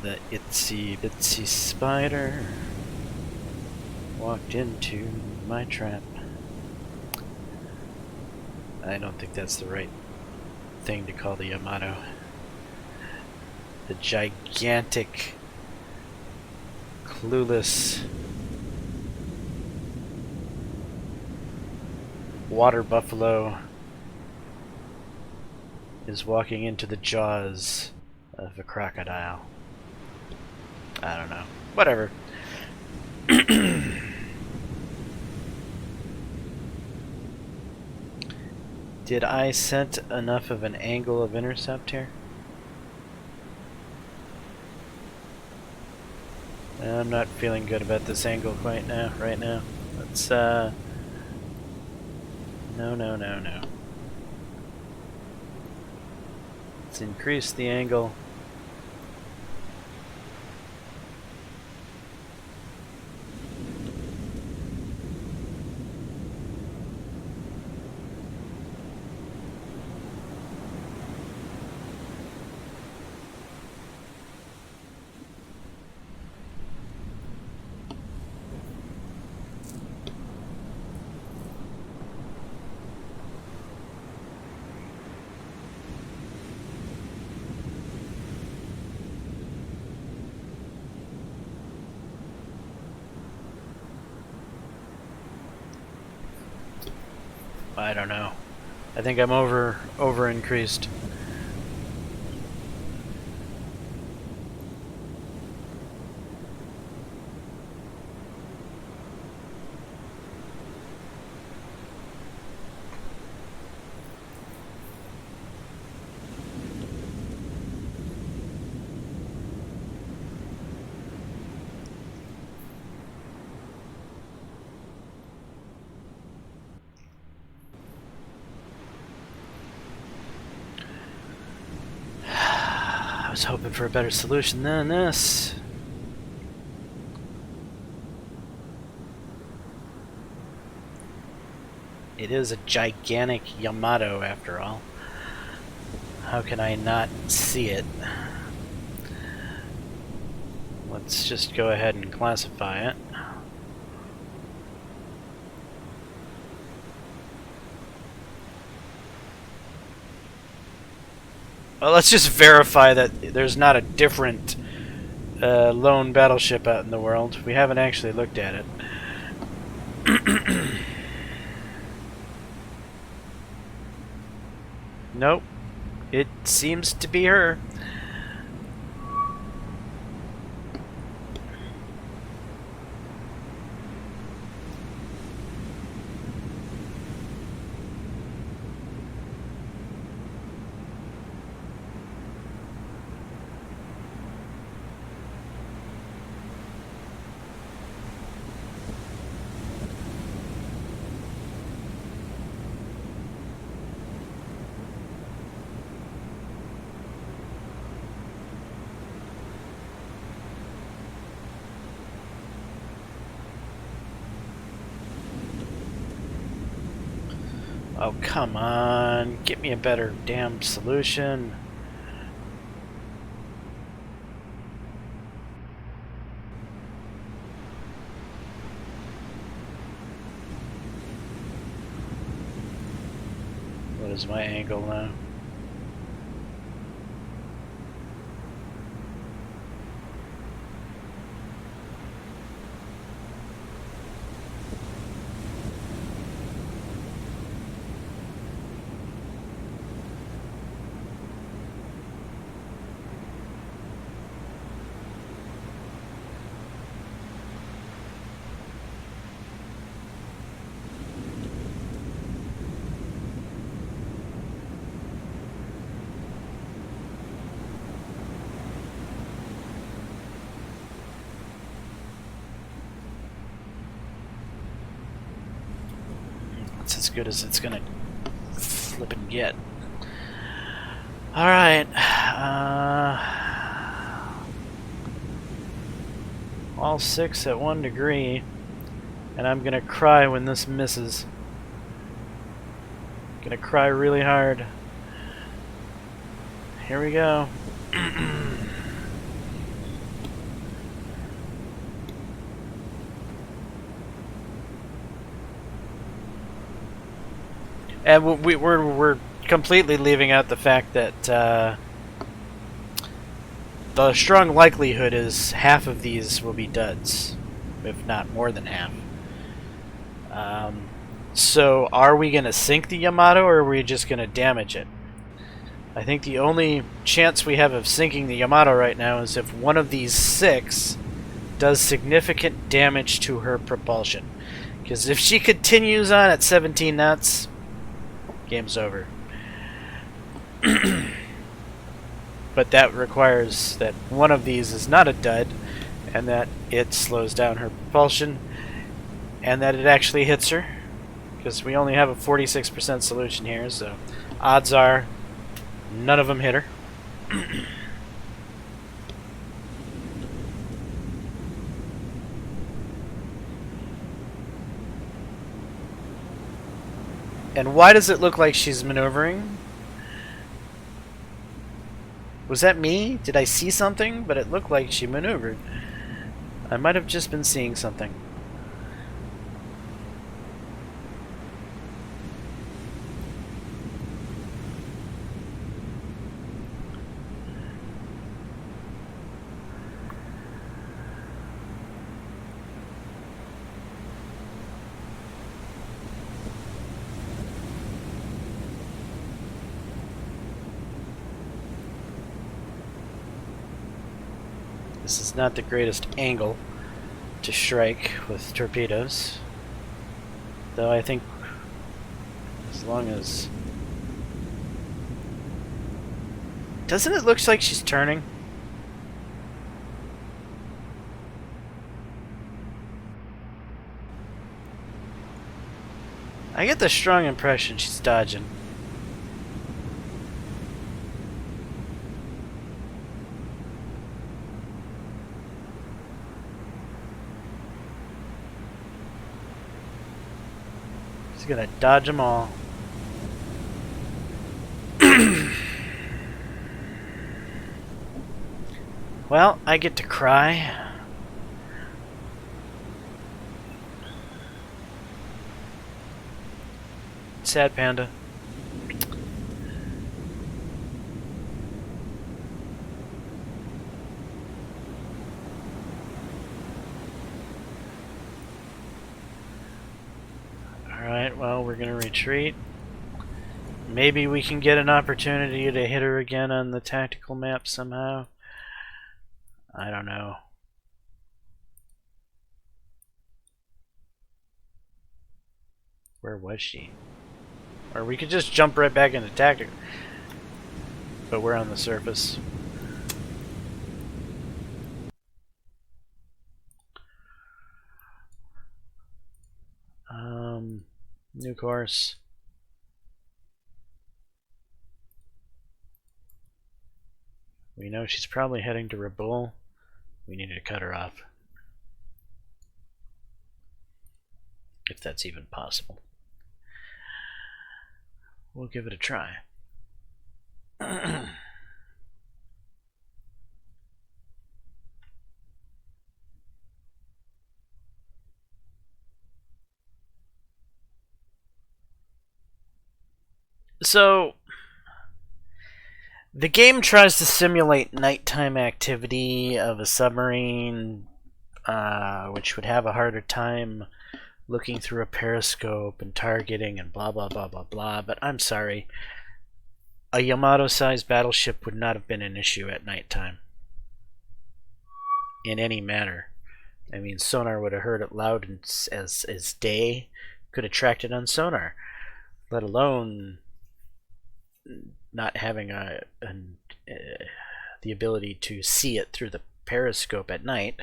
The itsy bitsy spider walked into my trap. I don't think that's the right thing to call the Yamato. The gigantic, clueless water buffalo is walking into the jaws of a crocodile. I don't know. Whatever. Did I set enough of an angle of intercept here? I'm not feeling good about this angle quite now, right now. Let's, no. Let's increase the angle. I don't know. I think I'm over increased. I was hoping for a better solution than this. It is a gigantic Yamato after all. How can I not see it? Let's just go ahead and classify it. Well, let's just verify that there's not a different lone battleship out in the world. We haven't actually looked at it. Nope. It seems to be her. Oh, come on. Get me a better damn solution. What is my angle now? That's as good as it's gonna flip and get. Alright. All 6 at 1 degree. And I'm gonna cry when this misses. Gonna cry really hard. Here we go. And we're completely leaving out the fact that the strong likelihood is half of these will be duds, if not more than half. So are we going to sink the Yamato, or are we just going to damage it? I think the only chance we have of sinking the Yamato right now is if one of these 6 does significant damage to her propulsion. Because if she continues on at 17 knots, game's over. But that requires that one of these is not a dud, and that it slows down her propulsion, and that it actually hits her. Because we only have a 46% solution here, so odds are none of them hit her. And why does it look like she's maneuvering? Was that me? Did I see something? But it looked like she maneuvered. I might have just been seeing something. This is not the greatest angle to strike with torpedoes, though I think as long as... Doesn't it look like she's turning? I get the strong impression she's dodging. She's gonna dodge them all. Well, I get to cry. Sad panda. Alright, well, we're gonna retreat. Maybe we can get an opportunity to hit her again on the tactical map somehow. I don't know. Where was she? Or we could just jump right back into tactical. But we're on the surface. New course. We know she's probably heading to Rabaul. We need to cut her off. If that's even possible. we'll give it a try. So, the game tries to simulate nighttime activity of a submarine, which would have a harder time looking through a periscope and targeting and blah blah blah blah blah. But I'm sorry, a Yamato-sized battleship would not have been an issue at nighttime in any manner. I mean, sonar would have heard it loud as day, could have tracked it on sonar, let alone not having the ability to see it through the periscope at night.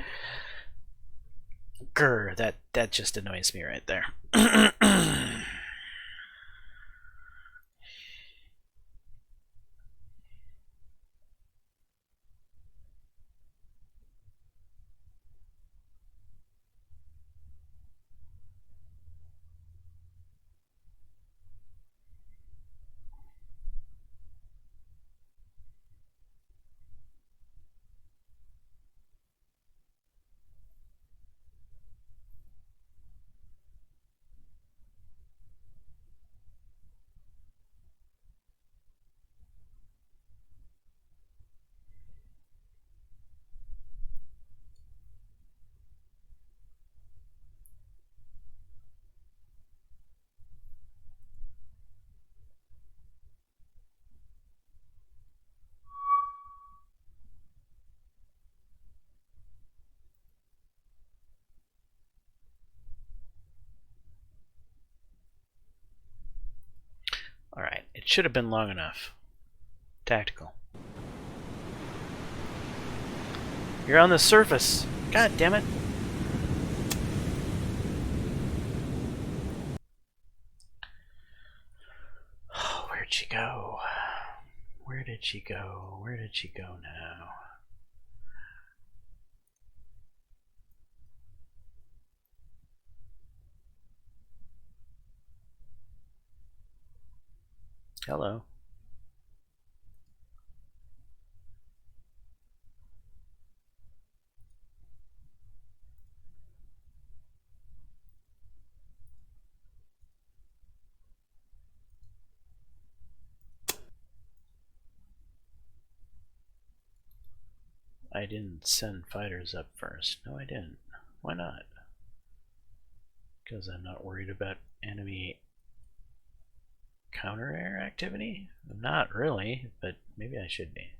Grr, that just annoys me right there. Alright, it should have been long enough. Tactical. You're on the surface. God damn it. Oh, where'd she go? Where did she go? Where did she go now? Hello. I didn't send fighters up first. No, I didn't. Why not? Because I'm not worried about enemy counter-air activity? I'm not really, but maybe I should be.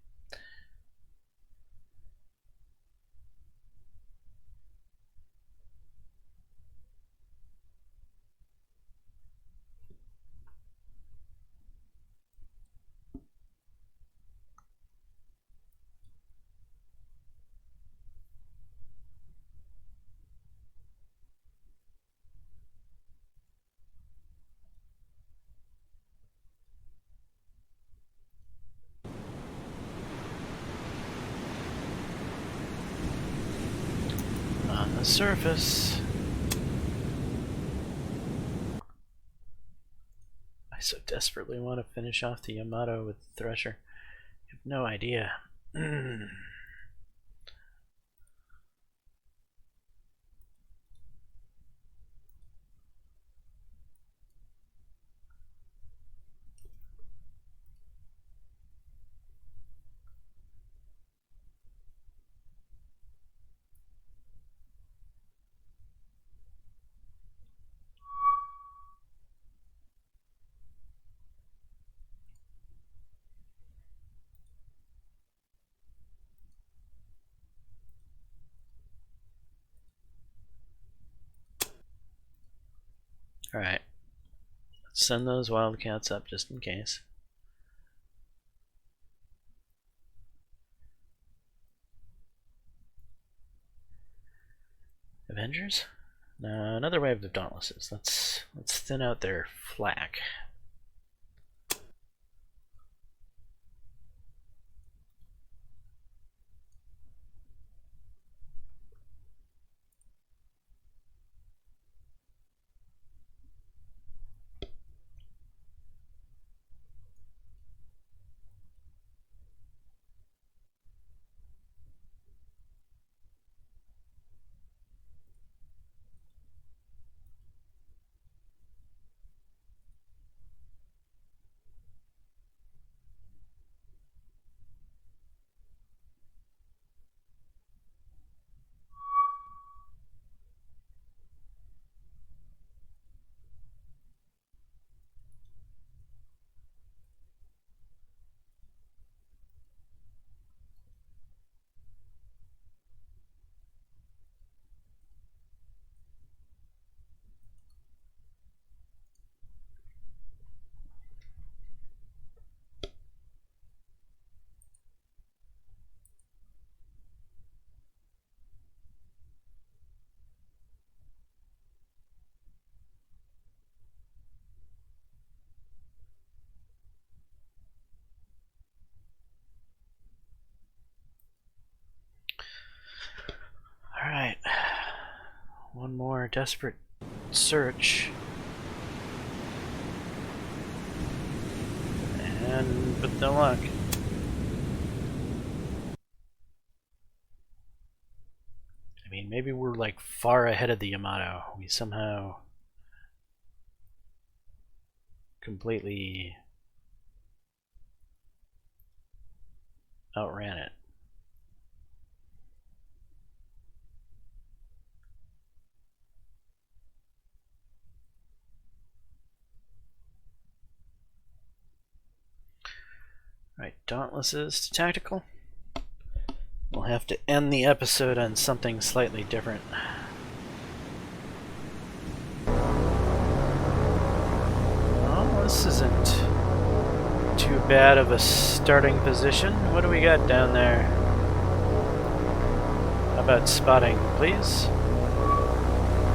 On the surface. I so desperately want to finish off the Yamato with Thresher. I have no idea. Alright. Let's send those Wildcats up just in case. Avengers? No, another wave of Dauntlesses. Let's thin out their flak. one more desperate search. And with no luck. I mean, maybe we're like far ahead of the Yamato. We somehow completely outran it. Right, Dauntlesses to tactical. We'll have to end the episode on something slightly different. Oh, this isn't too bad of a starting position. What do we got down there? How about spotting, please?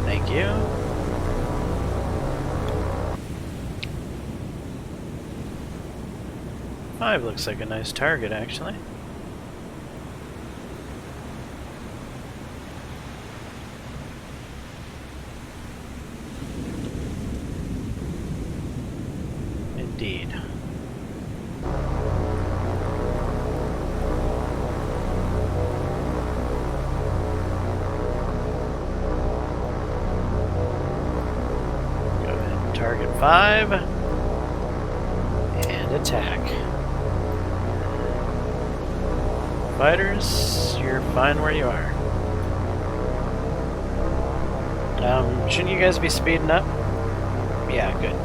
Thank you. Five looks like a nice target, actually. Indeed. Go ahead and target 5 and attack. Fighters, you're fine where you are. Shouldn't you guys be speeding up? Yeah, good.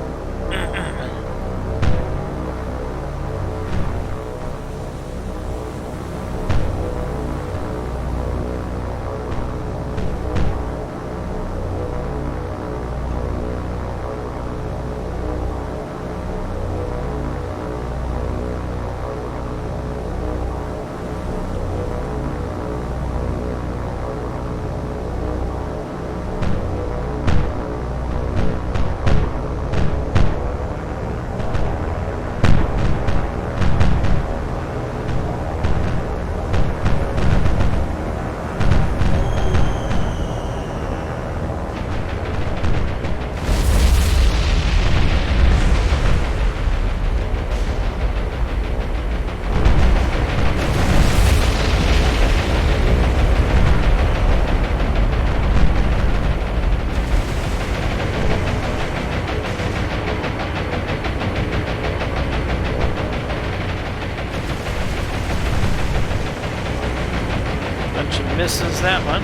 Misses that one.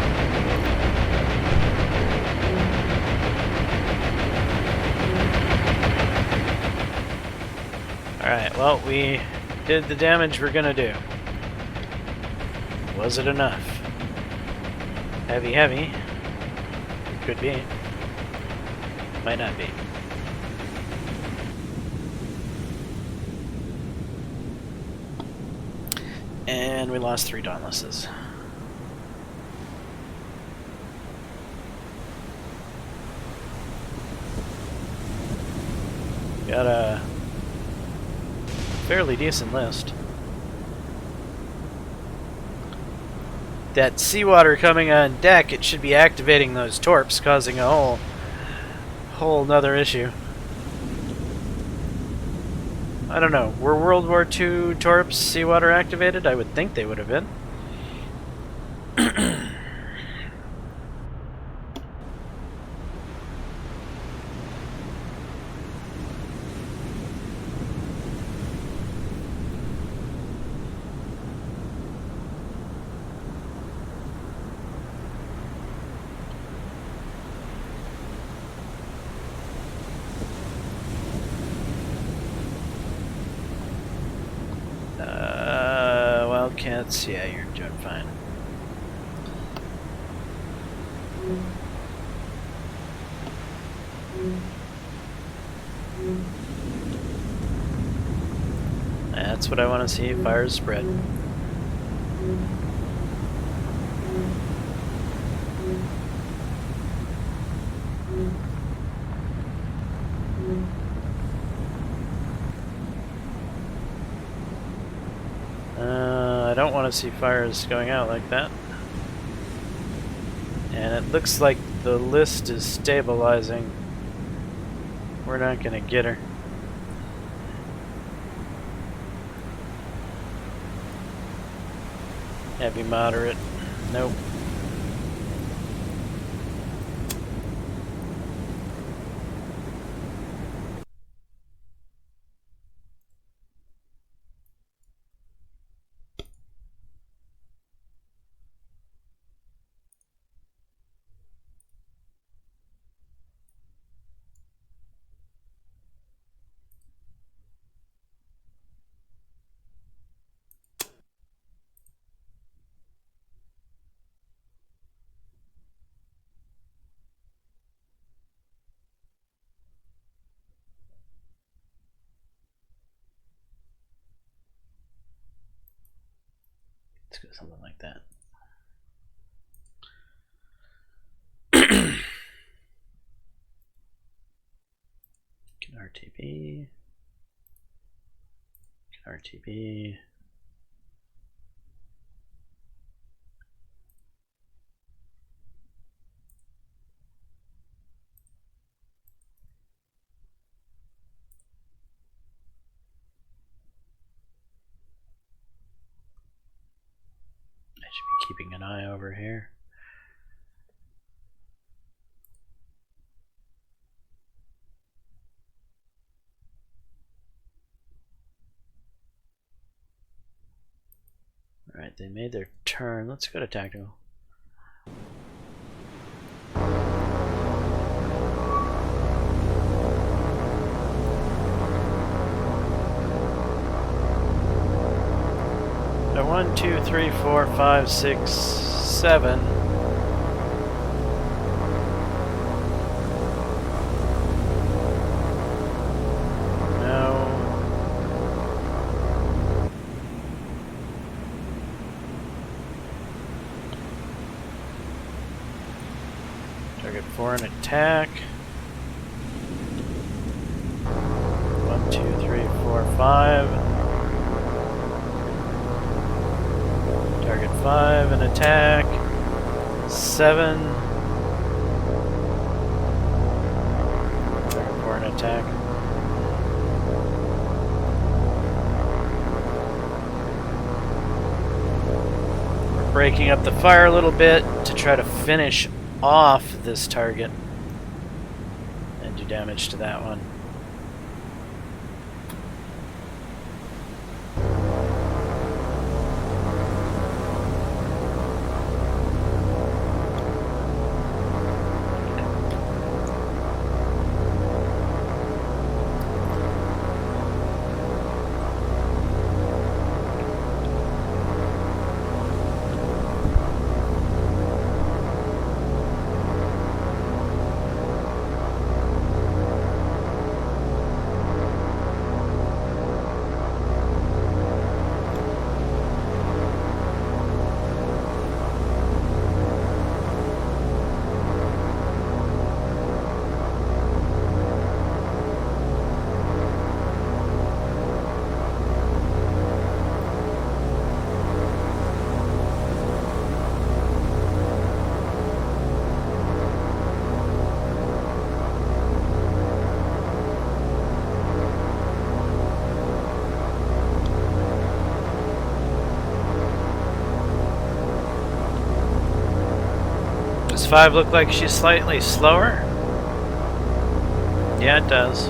Alright, well, we did the damage we're gonna do. Was it enough? Heavy, heavy. Could be. Might not be. And we lost 3 Dauntlesses. Got a fairly decent list. That seawater coming on deck, it should be activating those torps, causing a whole nother issue. I don't know. Were World War II torps seawater activated? I would think they would have been. Wildcats, yeah, you're doing fine. That's what I want to see, fires spread. I don't want to see fires going out like that. And it looks like the list is stabilizing. We're not gonna get her. Heavy moderate. Nope. Let's go something like that. Can RTB. Can RTB. I should be keeping an eye over here. Alright, they made their turn. Let's go to tactical. So 1, 2, 3, 4, 5, 6, 7. Target 4 an attack. 1, 2, 3, 4, 5. Target 5 an attack. 7. Target 4 an attack. We're breaking up the fire a little bit to try to finish off this target and do damage to that one. Does 5 look like she's slightly slower? Yeah, it does.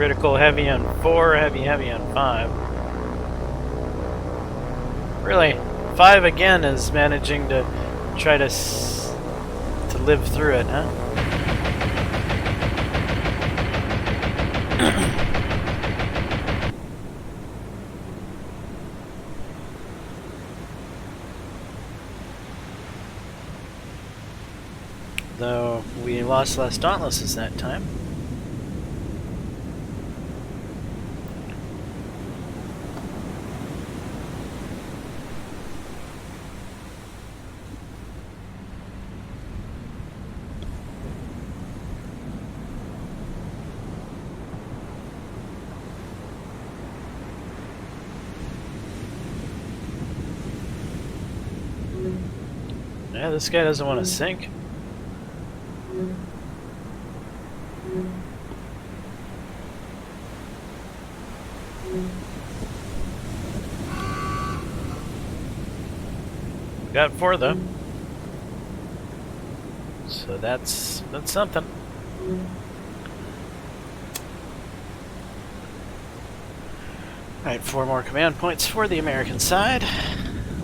Critical heavy on 4, heavy on 5. Really, 5 again is managing to try to live through it, huh? Though we lost less Dauntlesses that time. Yeah, this guy doesn't want to sink. Got 4 though, so that's something. Alright, 4 more command points for the American side.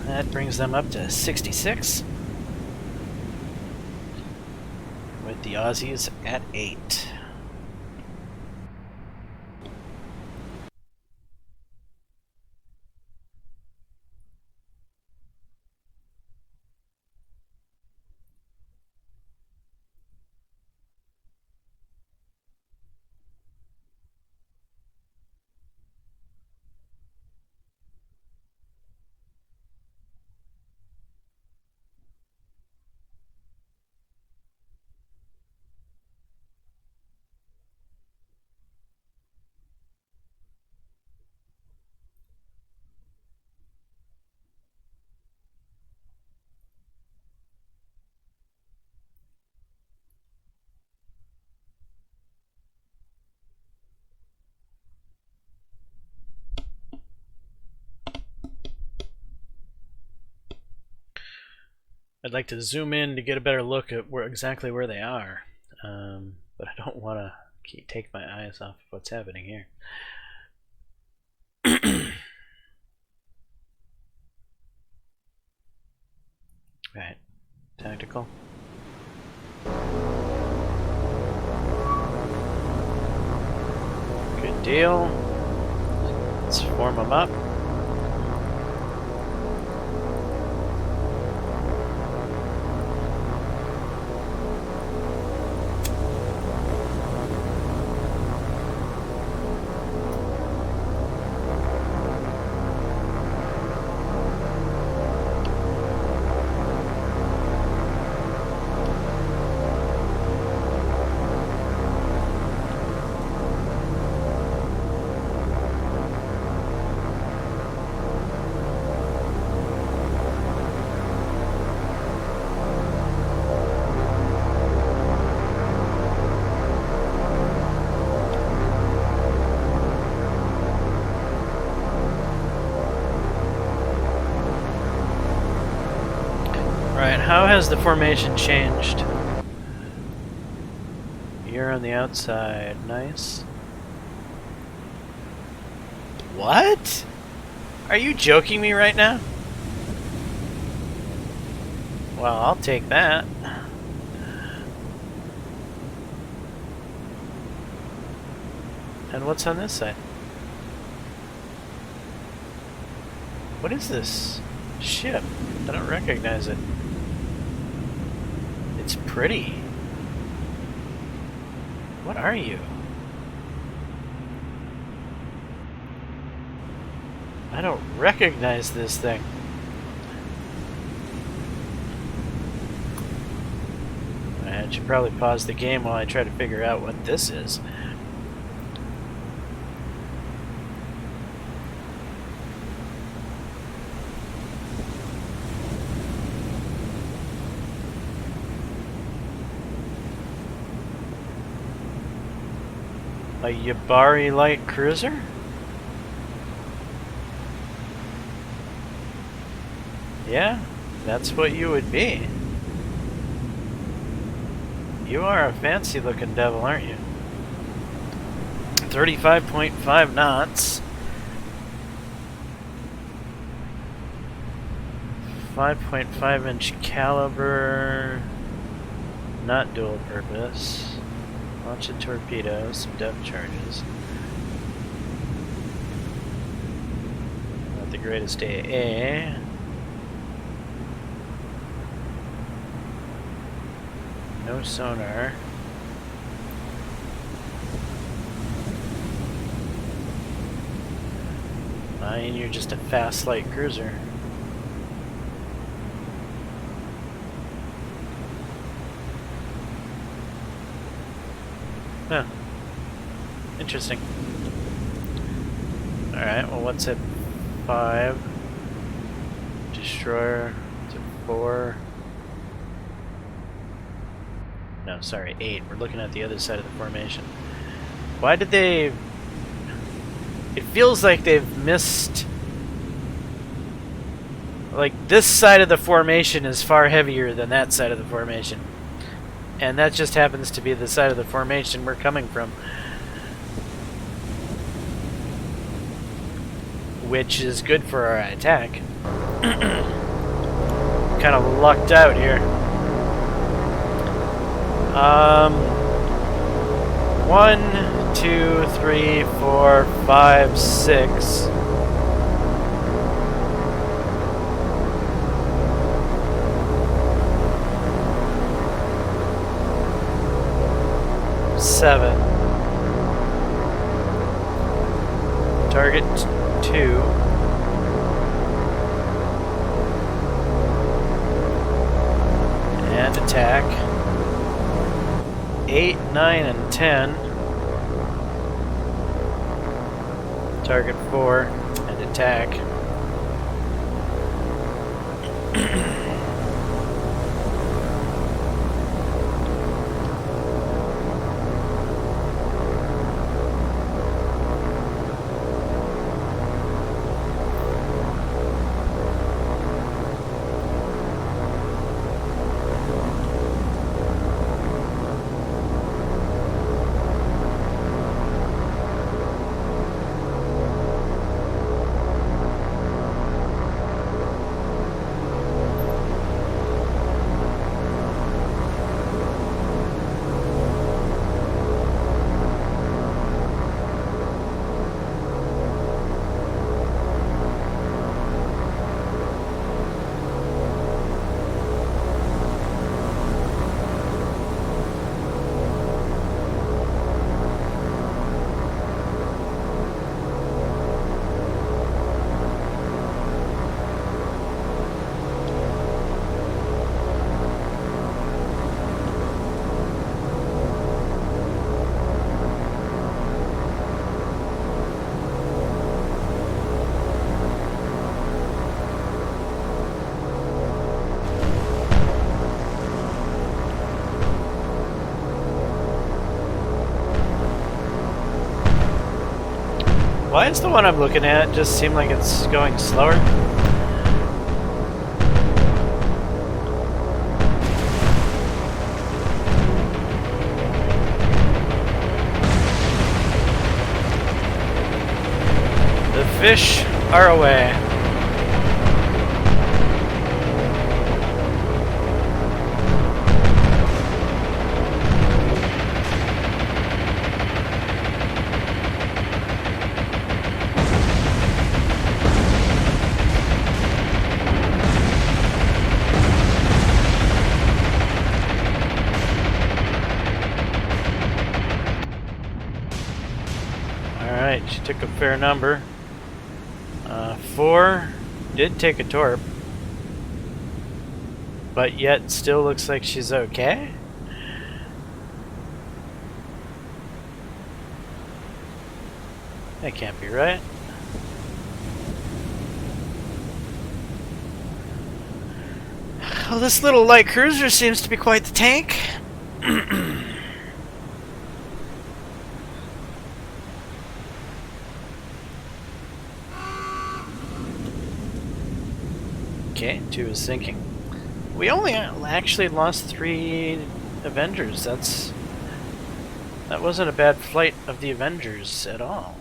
That brings them up to 66. With the Aussies at 8. I'd like to zoom in to get a better look at exactly where they are, but I don't want to take my eyes off of what's happening here. Right, tactical. Good deal. Let's form them up. How has the formation changed? You're on the outside. Nice. What? Are you joking me right now? Well, I'll take that. And what's on this side? What is this ship? I don't recognize it. It's pretty. What are you? I don't recognize this thing. I should probably pause the game while I try to figure out what this is. A Yabari light cruiser? Yeah, that's what you would be. You are a fancy looking devil, aren't you? 35.5 knots. 5.5-inch caliber. Not dual purpose. Launch a torpedo. Some depth charges. Not the greatest AA. No sonar. And you're just a fast light cruiser. Huh. Interesting. Alright, well what's at 5? Destroyer, it's at 4. No, sorry, 8. We're looking at the other side of the formation. Why did they... It feels like they've missed... Like, this side of the formation is far heavier than that side of the formation. And that just happens to be the side of the formation we're coming from. Which is good for our attack. Kind of lucked out here. 1, 2, 3, 4, 5, 6. 7. Target 2. And attack. 8, 9, and 10. Target 4 and attack. Why does the one I'm looking at just seem like it's going slower? The fish are away. She took a fair number. 4 did take a torp, but yet still looks like she's okay. That can't be right. Well, this little light cruiser seems to be quite the tank. Okay, 2 is sinking. We only actually lost 3 Avengers. That's That wasn't a bad flight of the Avengers at all.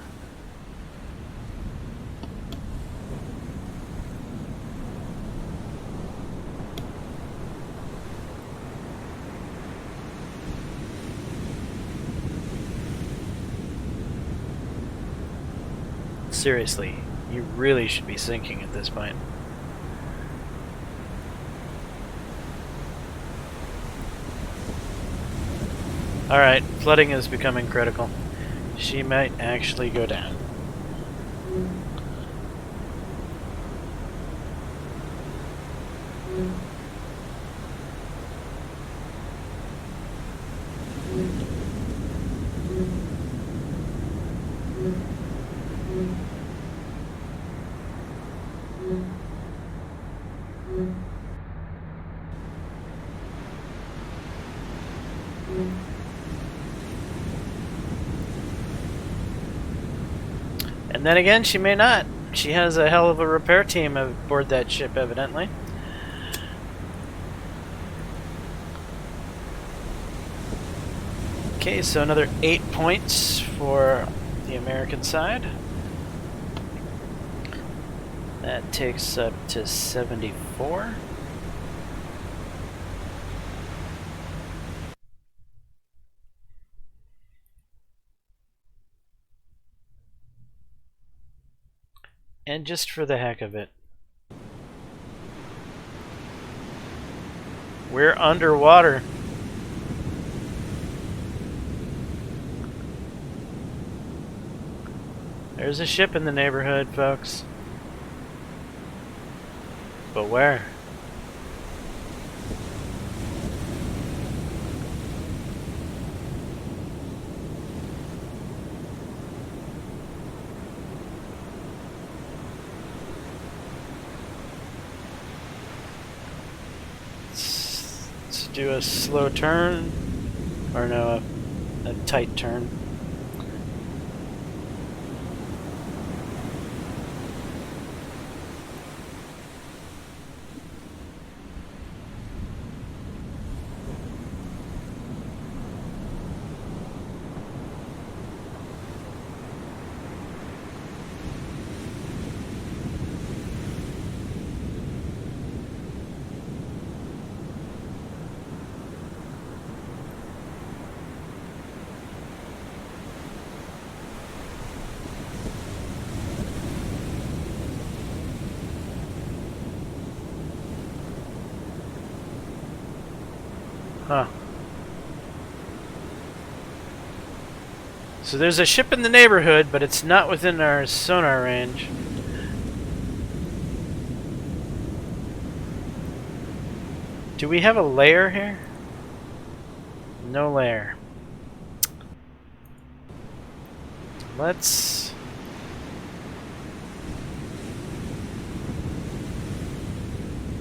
Seriously, you really should be sinking at this point. Alright, flooding is becoming critical. She might actually go down. And then again, she may not. She has a hell of a repair team aboard that ship, evidently. Okay, so another 8 points for the American side. That takes up to 74. And just for the heck of it, we're underwater. There's a ship in the neighborhood, folks. But where? Let's do a slow turn. Or no, a tight turn. Huh. So there's a ship in the neighborhood, but it's not within our sonar range. Do we have a layer here? No layer. Let's...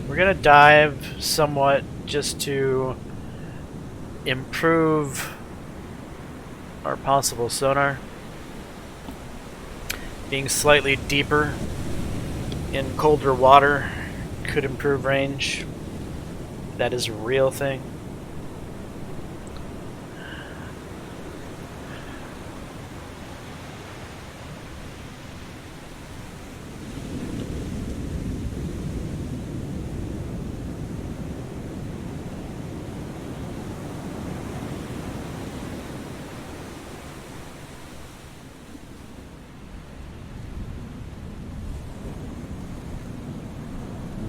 We're gonna dive somewhat just to improve our possible sonar. Being slightly deeper in colder water could improve range. That is a real thing.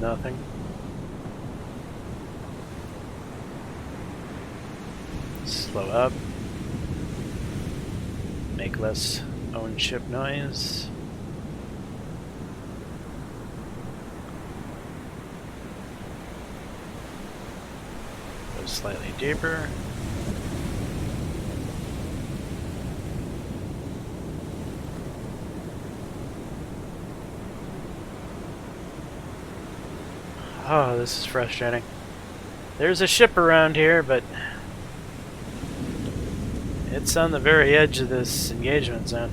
Nothing. Slow up. Make less own ship noise. Go slightly deeper. Oh, this is frustrating. There's a ship around here, but it's on the very edge of this engagement zone.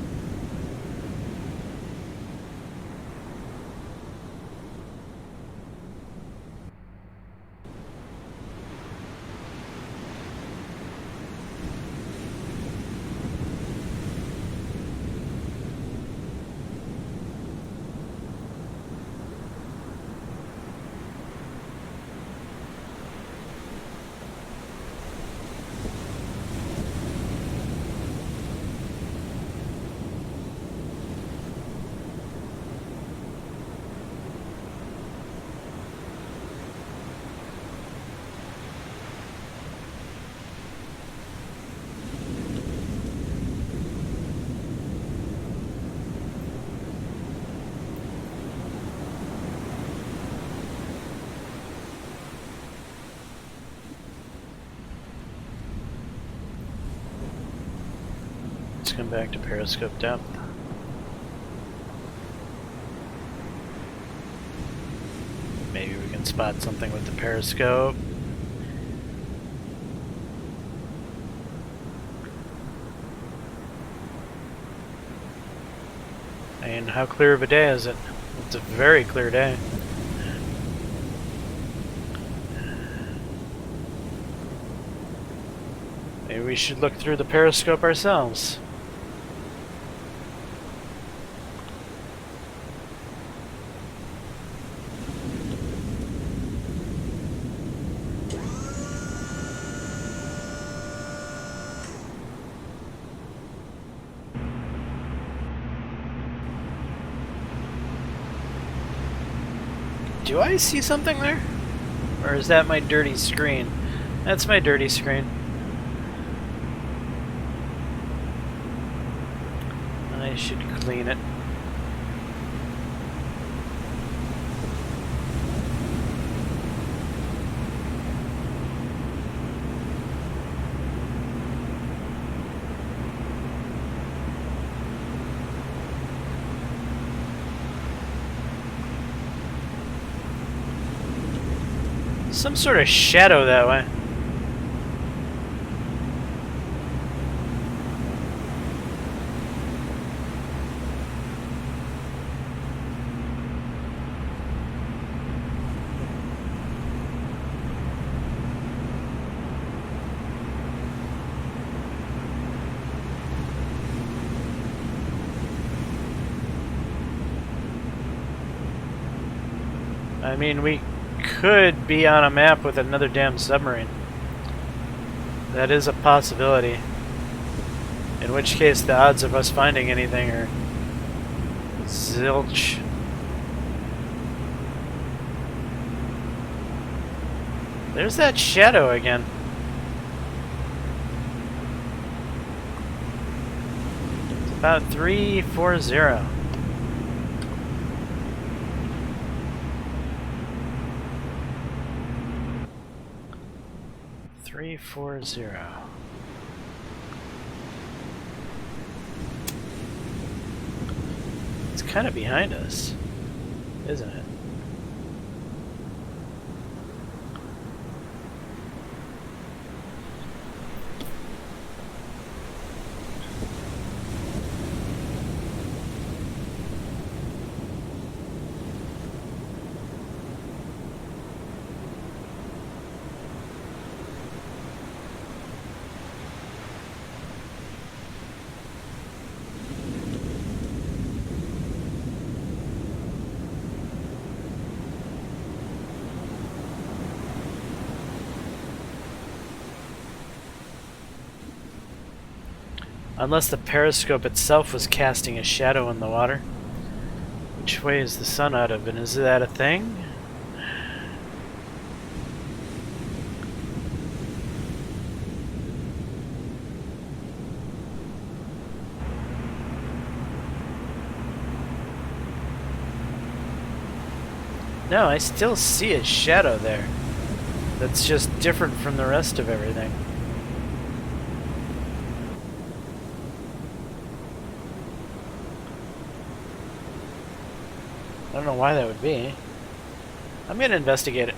let's come back to periscope depth. Maybe we can spot something with the periscope. And how clear of a day is it? It's a very clear day. Maybe we should look through the periscope ourselves. Do I see something there? Or is that my dirty screen? That's my dirty screen. I should clean it. Some sort of shadow that way. I mean, we could be on a map with another damn submarine. That is a possibility. In which case, the odds of us finding anything are zilch. There's that shadow again. It's about 340. 340. It's kind of behind us, isn't it? Unless the periscope itself was casting a shadow in the water. Which way is the sun out of, and is that a thing? No, I still see a shadow there. That's just different from the rest of everything. I don't know why that would be. I'm gonna investigate it.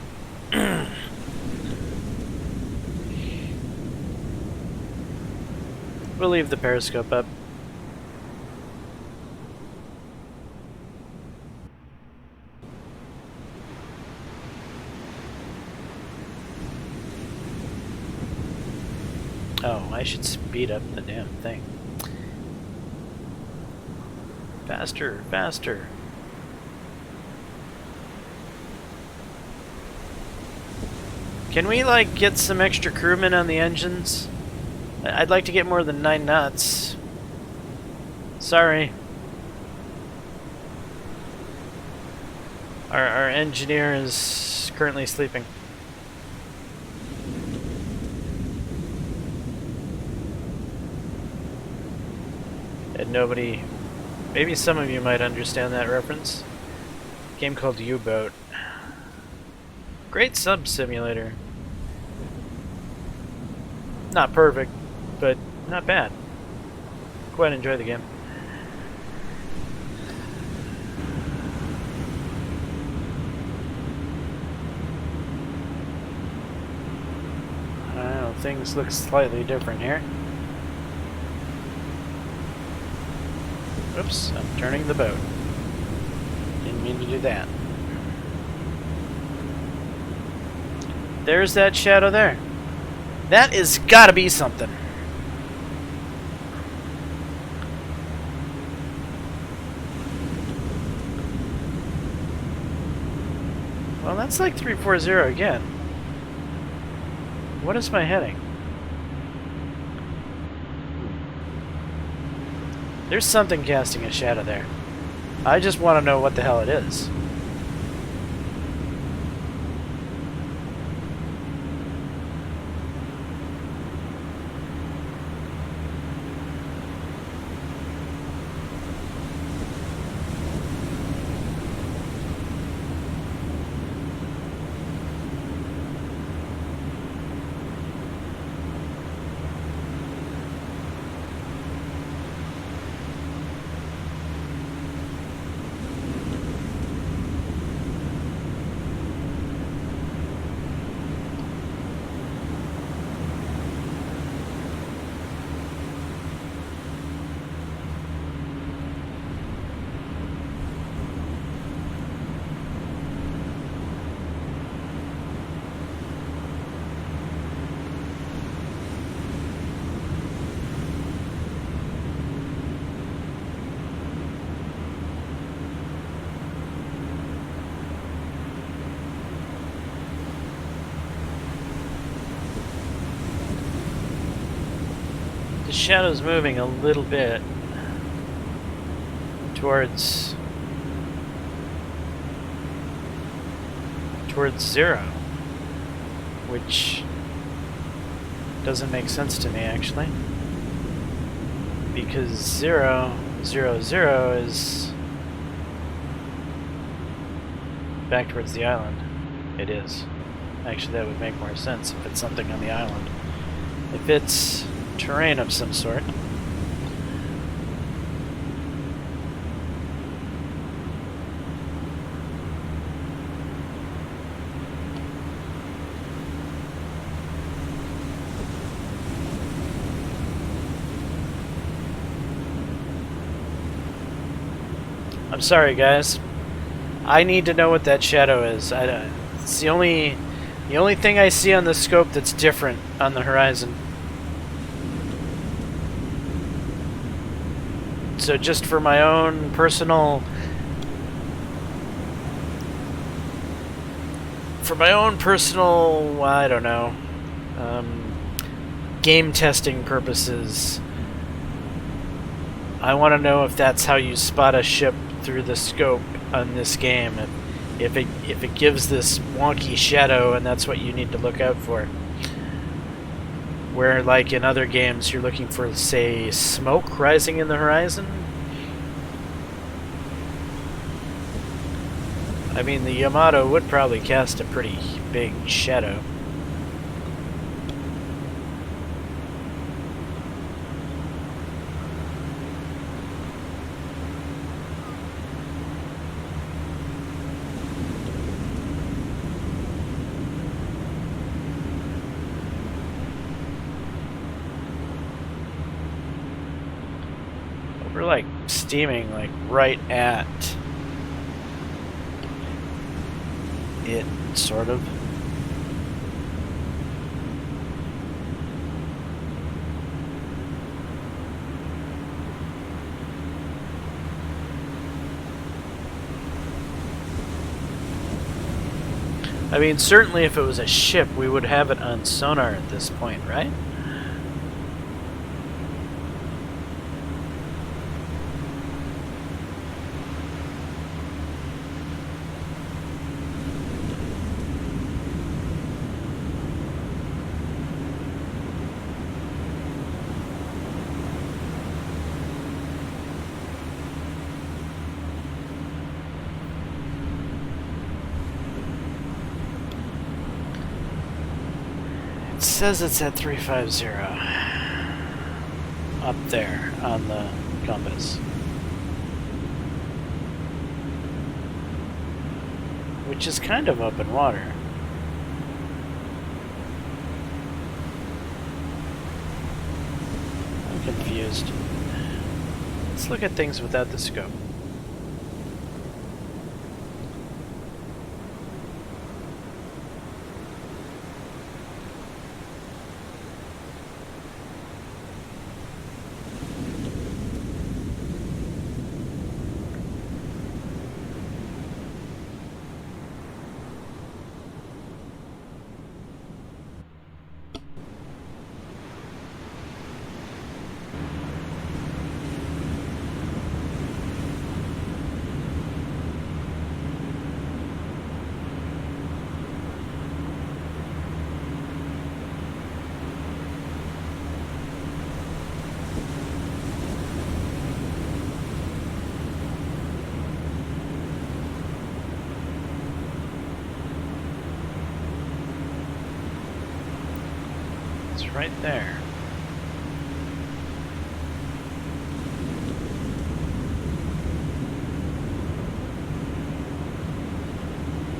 We'll leave the periscope up. Oh, I should speed up the damn thing. Faster, faster. Can we, like, get some extra crewmen on the engines? I'd like to get more than 9 knots. Sorry. Our engineer is currently sleeping. And nobody... Maybe some of you might understand that reference. A game called U-Boat. Great sub simulator. Not perfect, but not bad. quite enjoy the game. Things look slightly different here. Oops, I'm turning the boat. Didn't mean to do that. There's that shadow there. That is gotta be something. Well, that's like 340 again. What is my heading? There's something casting a shadow there. I just want to know what the hell it is. The shadow's moving a little bit towards 0, which doesn't make sense to me actually, because 0, 0, 0 is back towards the island. It is. Actually, that would make more sense if it's something on the island. If it's terrain of some sort. I'm sorry, guys. I need to know what that shadow is. It's the only thing I see on the scope that's different on the horizon. So just for my own personal I don't know, game testing purposes, I want to know if that's how you spot a ship through the scope on this game. If it gives this wonky shadow, and that's what you need to look out for. Where, like in other games, you're looking for, say, smoke rising in the horizon. I mean, the Yamato would probably cast a pretty big shadow. We're like steaming like right at it, sort of. I mean, certainly if it was a ship, we would have it on sonar at this point, right? It says it's at 350. up there on the compass. Which is kind of open water. I'm confused. Let's look at things without the scope. It's right there.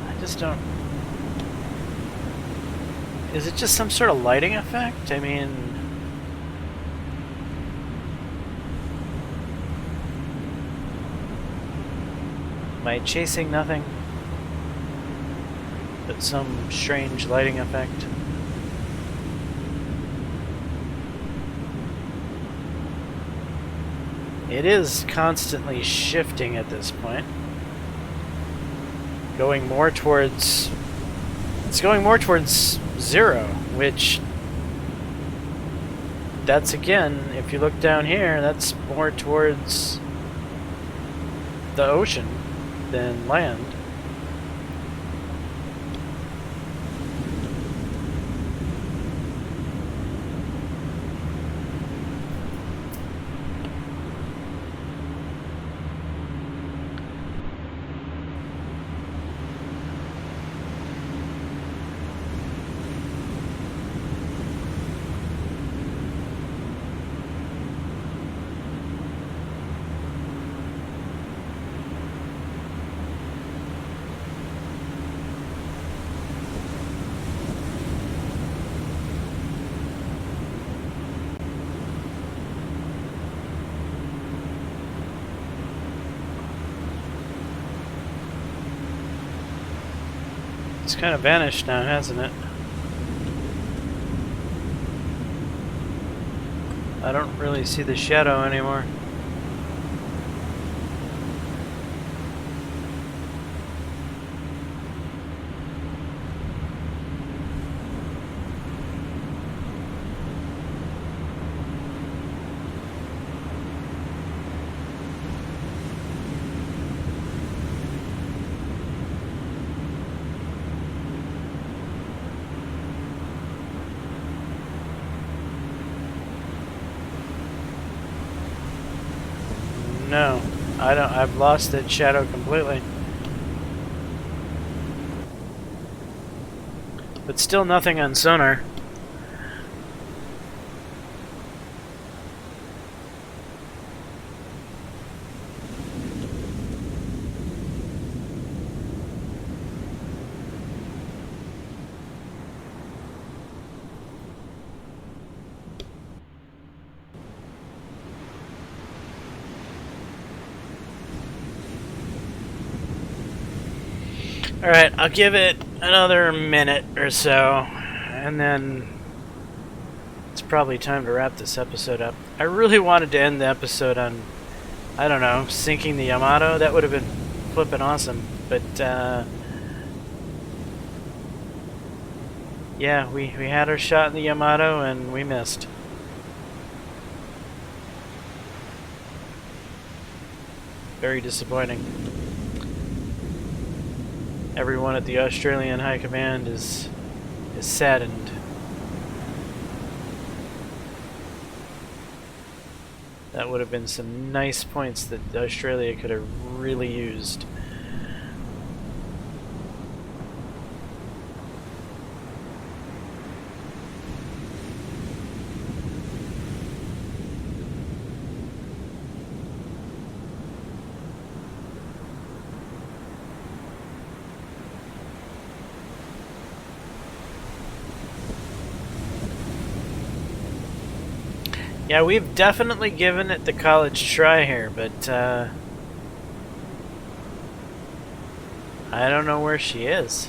I just don't... Is it just some sort of lighting effect? I mean... Am I chasing nothing but some strange lighting effect? It is constantly shifting at this point. Going more towards... It's going more towards 0, which... That's again, if you look down here, that's more towards the ocean than land. It's kind of vanished now, hasn't it? I don't really see the shadow anymore. No, I don't. I've lost that shadow completely. But still nothing on sonar. Alright, I'll give it another minute or so, and then it's probably time to wrap this episode up. I really wanted to end the episode on, I don't know, sinking the Yamato. That would have been flippin' awesome, but yeah, we had our shot in the Yamato and we missed. Very disappointing. Everyone at the Australian High Command is saddened. That would have been some nice points that Australia could have really used. Yeah, we've definitely given it the college try here, but I don't know where she is.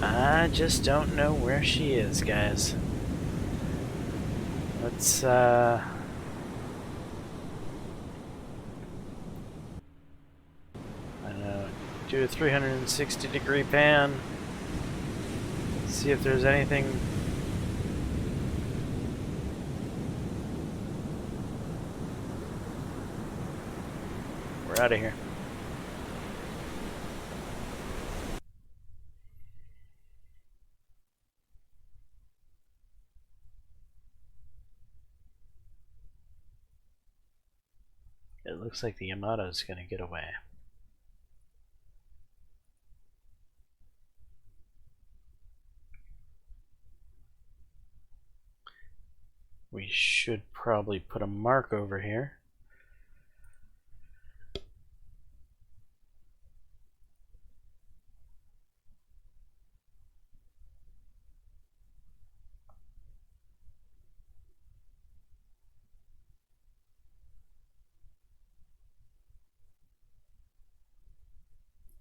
I just don't know where she is, guys. Let's I don't know, do a 360-degree pan. See if there's anything. We're out of here. It looks like the Yamato's gonna get away. We should probably put a mark over here.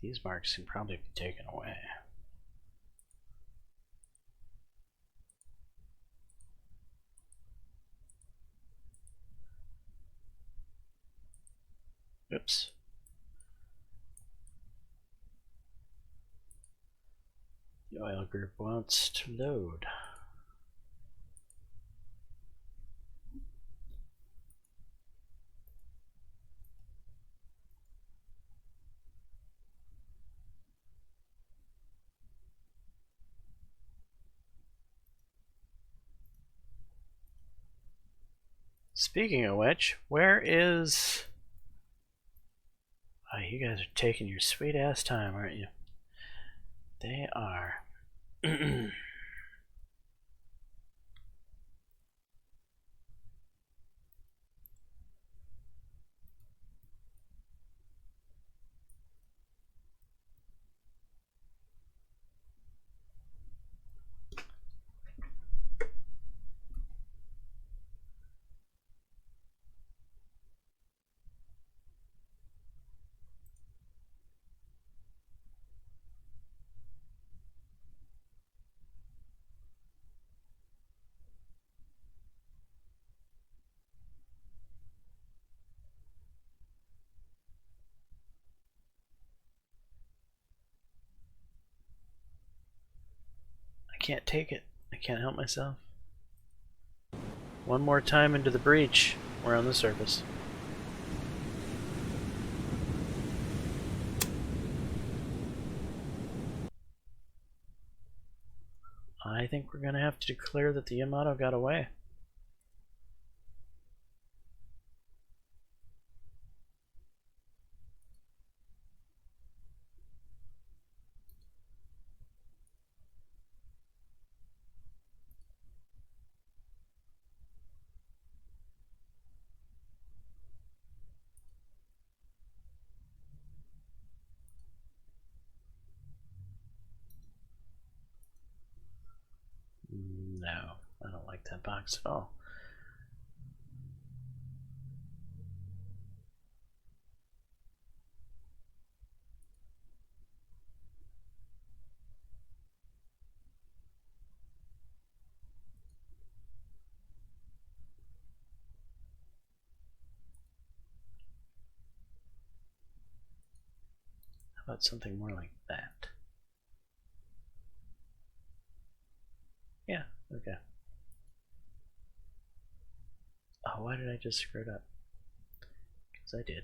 These marks can probably be taken away. Oops. The oil group wants to load. Speaking of which, where is... Oh, you guys are taking your sweet ass time, aren't you? They are. I can't take it. I can't help myself. One more time into the breach. We're on the surface. I think we're gonna have to declare that the Yamato got away. No, I don't like that box at all. How about something more like that? Yeah, okay. Oh, why did I just screw it up? Because I did.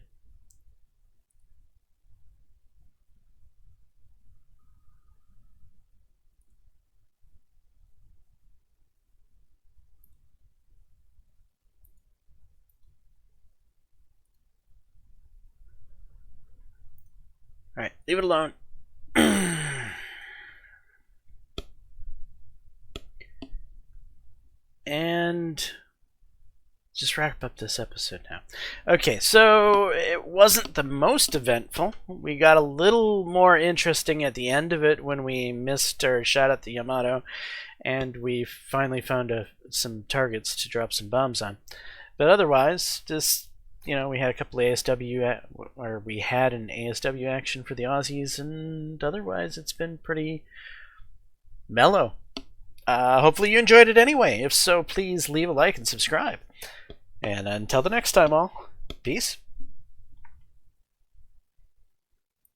Alright, leave it alone. And just wrap up this episode now. Okay, so it wasn't the most eventful. We got a little more interesting at the end of it when we missed our shot at the Yamato, and we finally found some targets to drop some bombs on. But otherwise, just, we had a couple ASW, or we had an ASW action for the Aussies, and otherwise it's been pretty mellow. Hopefully you enjoyed it anyway. If so, please leave a like and subscribe. And until the next time, all, peace.